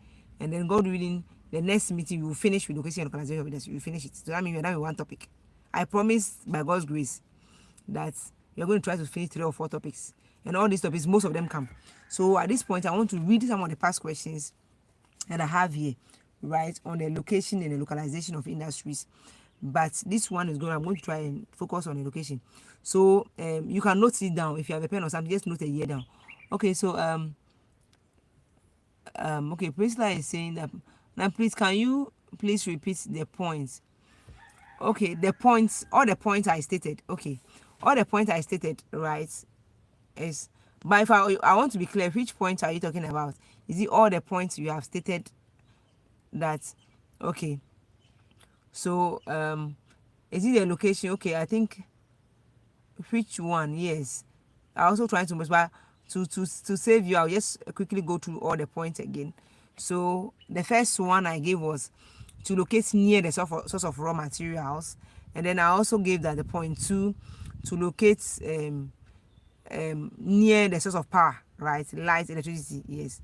and then God willing, the next meeting we will finish with location and localization of industry. We finish it. So that means we're done with one topic. I promise by God's grace that we're going to try to finish 3 or 4 topics, and all these topics, most of them come. So at this point, I want to read some of the past questions that I have here, right, on the location and the localization of industries. But this one is I'm going to try and focus on the location. So you can note it down. If you have a pen or something, just note a year down. Okay, so okay, Priscilla is saying that, now please, can you please repeat the points? Okay, the points, all the points I stated. Okay, all the points I stated, right, is, but if I want to be clear, which points are you talking about? Is it all the points you have stated that? Okay, so is it the location? Okay, I think, which one? Yes, I also trying to, but to save you, I'll just quickly go through all the points again. So the first one I gave was to locate near the source of raw materials, and then I also gave that the point 2, to locate near the source of power, right, light, electricity. Yes.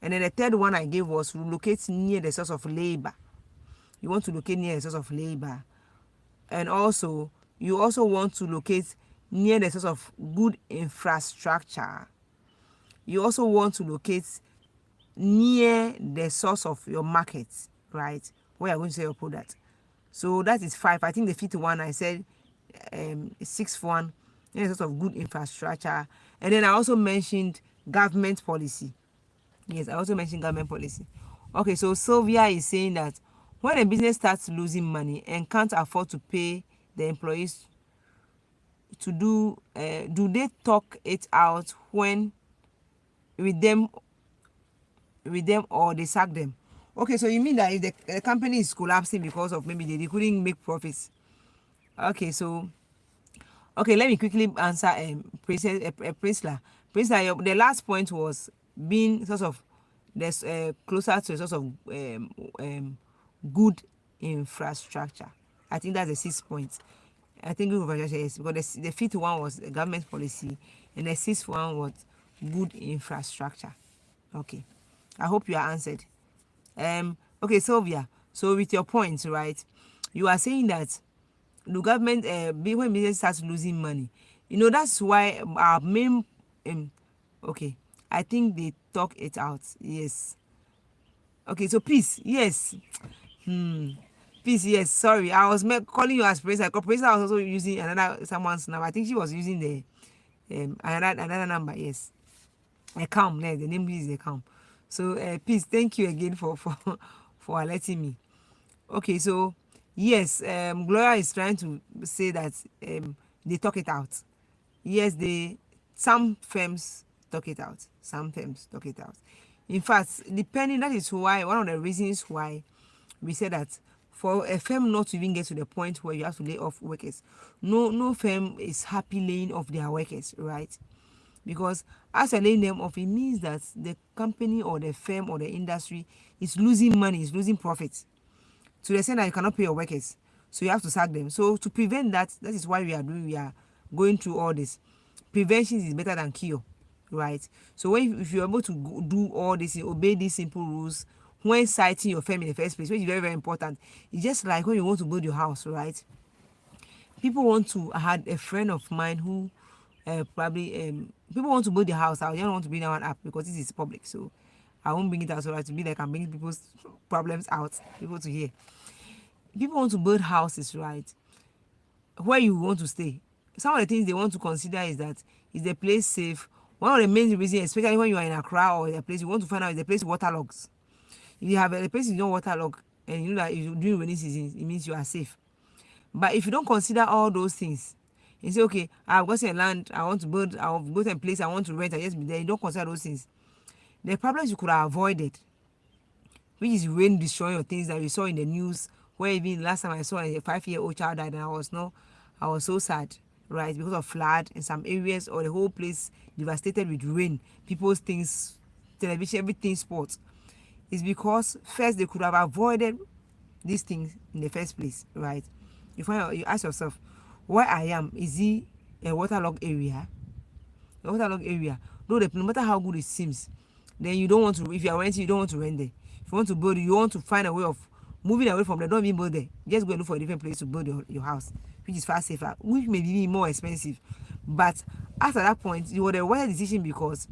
And then the third one I gave was to locate near the source of labor. You want to locate near the source of labor, and also you also want to locate near the source of good infrastructure. You also want to locate near the source of your market, right, where you're going to sell your product. So that is 5. I think the 5th one I said, 6th one, near the source of good infrastructure. And then I also mentioned government policy. Yes, I also mentioned government policy. Okay, so Sylvia is saying that when a business starts losing money and can't afford to pay the employees to do they talk it out when with them or they sack them? Okay, so you mean that if the company is collapsing because of maybe they couldn't make profits? Okay, so okay, let me quickly answer Priscilla. Priscilla, the last point was being sort of there's closer to a sort of good infrastructure. I think that's the 6th point. I think good infrastructure, yes, because the 5th one was government policy, and the 6th one was good infrastructure. Okay, I hope you are answered. Okay, Sylvia, so with your points, right, you are saying that the government, when business starts losing money, that's why our main okay, I think they talk it out. Yes. Okay, so peace, yes. Peace, yes. Sorry, I was calling you as Praise. Praise was also using another someone's number. I think she was using the another number. Yes, Calm. Yeah, the name is Calm. So peace. Thank you again for alerting me. Okay, so yes, Gloria is trying to say that they talk it out. Yes, some firms talk it out. Some firms talk it out. In fact, depending, that is why one of the reasons why we said that for a firm not to even get to the point where you have to lay off workers, no firm is happy laying off their workers, right? Because as you're laying them off, it means that the company or the firm or the industry is losing money, is losing profits, to the extent that you cannot pay your workers, so you have to sack them. So to prevent that, that is why we are going through all this. Prevention is better than cure, right? So if you're able to do all this, obey these simple rules, when citing your firm in the first place, which is very, very important. It's just like when you want to build your house, right? People want to. I had a friend of mine who probably people want to build their house. I don't want to bring that one up because this is public, so I won't bring it out so that to be like I'm bringing people's problems out, people to hear. People want to build houses, right? Where you want to stay. Some of the things they want to consider is the place safe? One of the main reasons, especially when you are in Accra or a place, you want to find out is the place waterlogs. If you have a place you don't waterlog and you know that if you during rainy season, it means you are safe. But if you don't consider all those things, you say, okay, I've got some land, I want to build, I've got a place I want to rent, I just be there. You don't consider those things. The problems you could have avoided, which is rain destroying your things that we saw in the news, where even last time I saw a 5-year-old child died, and I was so sad, right, because of flood in some areas or the whole place devastated with rain, people's things, television, everything spoiled. It's because first they could have avoided these things in the first place, right? You ask yourself, where I am, is it a waterlogged area? A waterlogged area. No matter how good it seems, then you don't want to, if you are renting, you don't want to rent there. If you want to build, you want to find a way of moving away from there. Don't even build there. Just go and look for a different place to build your house, which is far safer, which may be more expensive. But after that point, you would have a wise decision because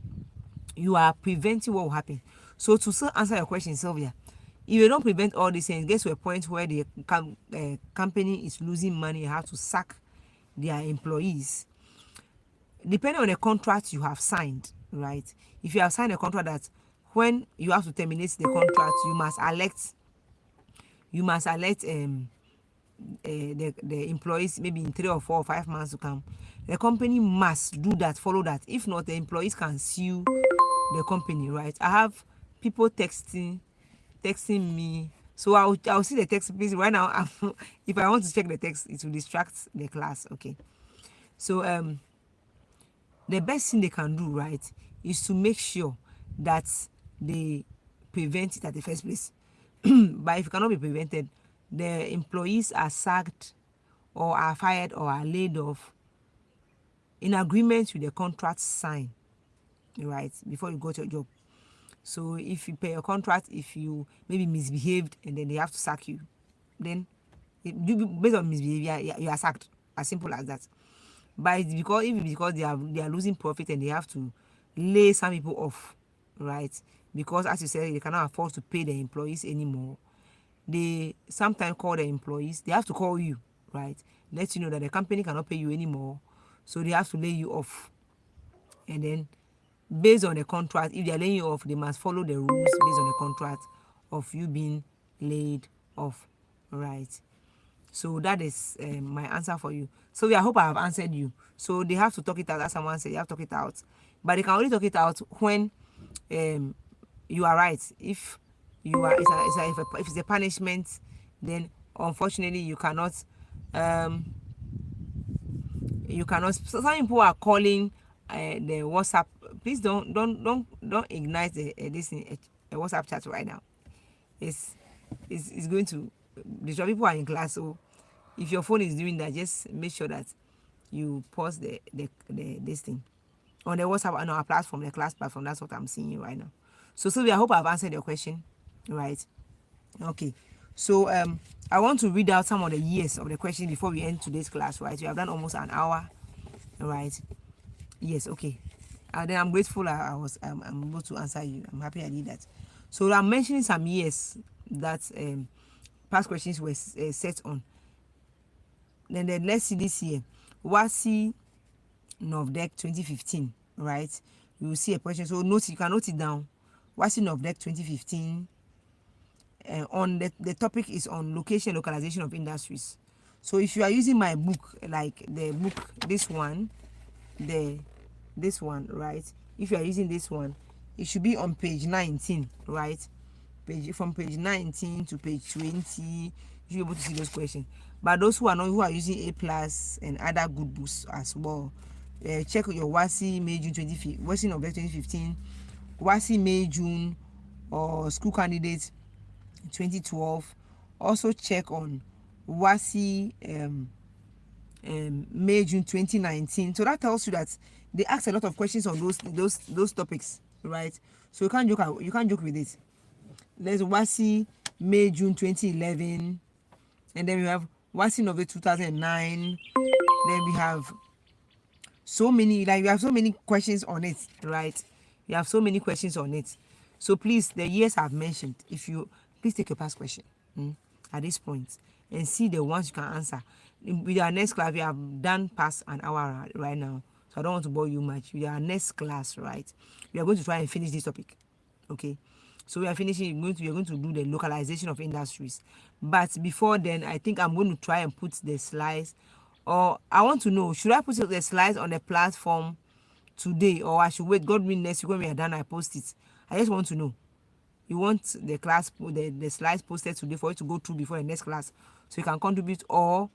you are preventing what will happen. So to still answer your question, Sylvia, if you don't prevent all these things, get to a point where the company is losing money, you have to sack their employees. Depending on the contract you have signed, right? If you have signed a contract that when you have to terminate the contract, you must elect the employees maybe in 3 or 4 or 5 months to come. The company must do that, follow that. If not, the employees can sue the company, right? I have people texting me, so I'll see the text. Please, right now, if I want to check the text, it will distract the class. Okay, so the best thing they can do, right, is to make sure that they prevent it at the first place. But if it cannot be prevented, the employees are sacked or are fired or are laid off in agreement with the contract signed, right, before you go to your job. So if you pay your contract, if you maybe misbehaved and then they have to sack you, then based on misbehavior, you are sacked. As simple as that. But it's because they are losing profit and they have to lay some people off, right? Because as you said, they cannot afford to pay the employees anymore. They sometimes call the employees. They have to call you, right? Let you know that the company cannot pay you anymore, so they have to lay you off. And then, based on the contract, if they are laying you off, they must follow the rules based on the contract of you being laid off, right? So that is my answer for you. So I hope I have answered you. So they have to talk it out, as someone said, you have to talk it out. But they can only talk it out when you are right. If you are, if it's a punishment, then unfortunately you cannot. So some people are calling the WhatsApp. Please don't ignite this a WhatsApp chat right now. It's going to destroy. People are in class, so if your phone is doing that, just make sure that you pause the this thing on the WhatsApp on our platform, the class platform. That's what I'm seeing right now. So Sylvia, I hope I've answered your question, right? Okay. So I want to read out some of the years of the question before we end today's class, right? We have done almost an hour, right? Yes. Okay. And then I'm grateful I'm able to answer you. I'm happy I did that. So I'm mentioning some years that past questions were set on. Then let's see this year. WASI NOVDEC 2015, right? You will see a question. So you can note it down. WASI NOVDEC 2015. On the topic is on localization of industries. So if you are using my book, like the book, this one, right? If you are using this one, it should be on page 19, right? From page 19 to page 20, you'll be able to see those questions. But those who are using A plus and other good books as well, check your WASI May June 2015, WASI November 2015, WASI May June or school candidates 2012. Also check on WASI May June 2019. So that tells you that they ask a lot of questions on those topics, right? So you can't joke with it. there's WASI May June 2011, and then we have WASI November 2009. Then we have so many, like we have so many questions on it, right? We have so many questions on it. So please, the years I've mentioned, if you please take your past question at this point and see the ones you can answer. With our next class, we have done past an hour right now, so I don't want to bore you much. With our next class, right, we are going to try and finish this topic. Okay, so we are finishing. We are going to do the localization of industries, but before then, I think I'm going to try and put the slides, or I want to know, should I put the slides on the platform today, or I should wait? God willing, next week when we are done, I post it. I just want to know. You want the slides posted today for you to go through before the next class, so you can contribute, or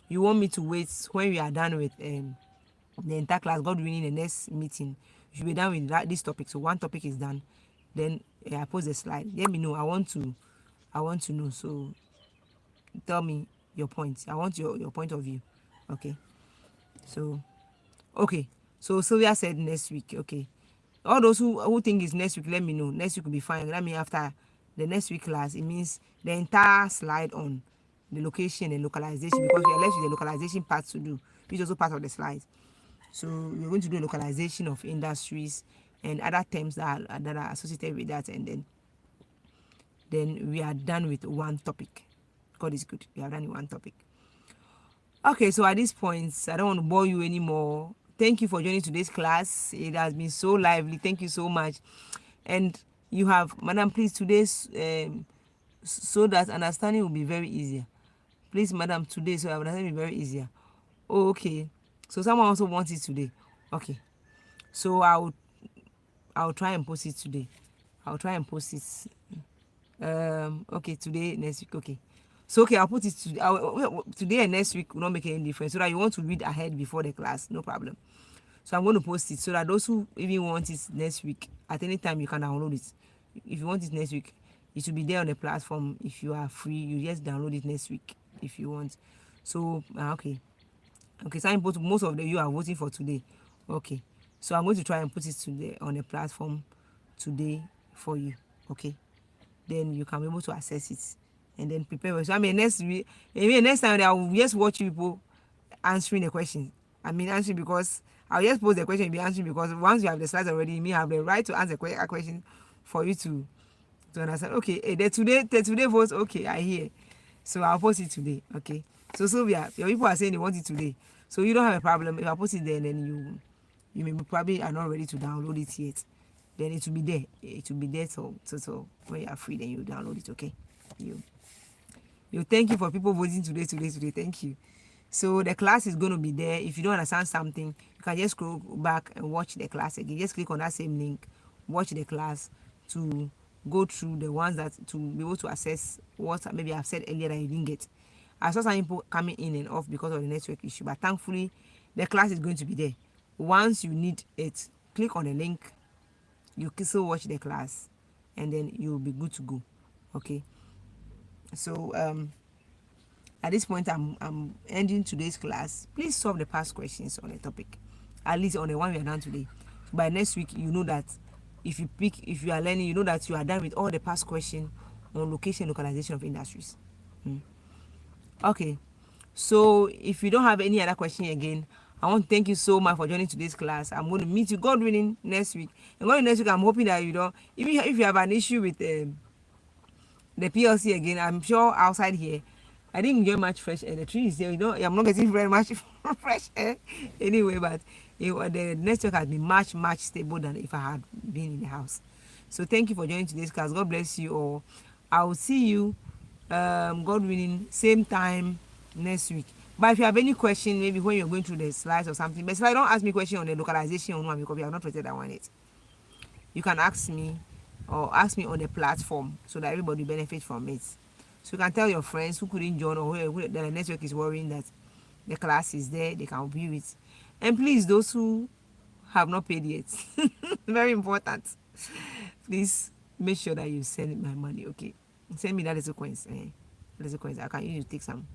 you want me to wait when we are done with the entire class? God willing, the next meeting you should be done with this topic. So one topic is done, then I post the slide. Let me know. I want to know. So tell me your points. I want your point of view. Okay. So okay. So Sylvia said next week. Okay. All those who think it's next week, let me know. Next week will be fine. Let me after the next week class. It means the entire slide on the location and localization, because we are left with the localization part to do, which is also part of the slides. So we're going to do localization of industries and other terms that are associated with that, and then we are done with one topic. God is good. We are done with one topic. Okay, so at this point, I don't want to bore you anymore. Thank you for joining today's class. It has been so lively. Thank you so much. And you have, madam, please, today's so that understanding will be very easier. Please, madam, today, so understanding will be very easier. Oh, okay. So someone also wants it today. Okay. So I'll try and post it today. I'll try and post it. Okay, today, next week. Okay. So okay, I'll put it today and next week will not make any difference. So that you want to read ahead before the class, no problem. So I'm going to post it so that those who even want it next week, at any time you can download it. If you want it next week, it should be there on the platform. If you are free, you just download it next week if you want. So okay. So most of you are voting for today. Okay. So I'm going to try and put it today on the platform today for you. Okay. Then you can be able to access it and then prepare. So next time I will just watch people answering the question. Answering because I'll just pose the question and be answering, because once you have the slides already, you have the right to answer a question for you to understand. Okay, the today votes. Okay, I hear. So I'll post it today. Okay. So Sylvia, your people are saying they want it today, so you don't have a problem. If I post it there, then you may probably are not ready to download it yet. Then it will be there. It will be there. So when you are free, then you download it. Okay. You thank you for people voting today. Thank you. So the class is going to be there. If you don't understand something, you can just scroll back and watch the class again. Just click on that same link, watch the class to go through the ones that to be able to assess what maybe I've said earlier that you didn't get. I saw some people coming in and off because of the network issue, but thankfully the class is going to be there. Once you need it, click on the link. You can still watch the class, and then you'll be good to go. Okay. So at this point, I'm ending today's class. Please solve the past questions on the topic, at least on the one we are done today. By next week, you know that if you are learning, you know that you are done with all the past questions on localization of industries. Okay. So if you don't have any other question again, I want to thank you so much for joining today's class. I'm going to meet you, God willing, next week. And going next week, I'm hoping that even if you have an issue with the PLC again, I'm sure outside here, I didn't get much fresh air. The tree is there, I'm not getting very much fresh air anyway, but the network has been much stable than if I had been in the house. So thank you for joining today's class. God bless you all. I will see you, God willing, same time next week. But if you have any question, maybe when you're going through the slides or something, but don't ask me question on the localization on one, because we have not rated that one yet. You can ask me, or ask me on the platform, so that everybody benefit from it. So you can tell your friends who couldn't join, or who the network is worrying that the class is there, they can view it. And please, those who have not paid yet, very important, please make sure that you send my money. Okay, send me that little coins. Little coins. I can use to take some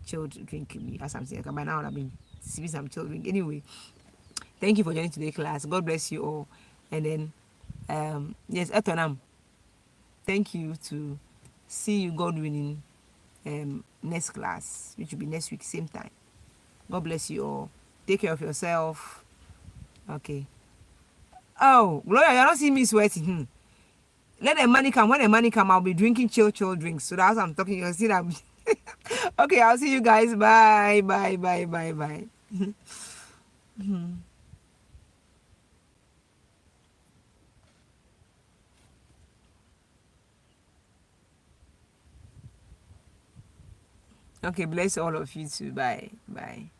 chilled drink or something. By now I've been sipping some chilled drink. Anyway, thank you for joining today's class. God bless you all. And then yes, Etonam. thank you. To see you, God willing, next class, which will be next week, same time. God bless you all. Take care of yourself. Okay. Oh, Gloria, you're not seeing me sweating. Let the money come. When the money come, I'll be drinking chill drinks. So that's what I'm talking. You'll see that. Okay, I'll see you guys. Bye, bye, bye, bye, bye. Okay, bless all of you too. Bye, bye.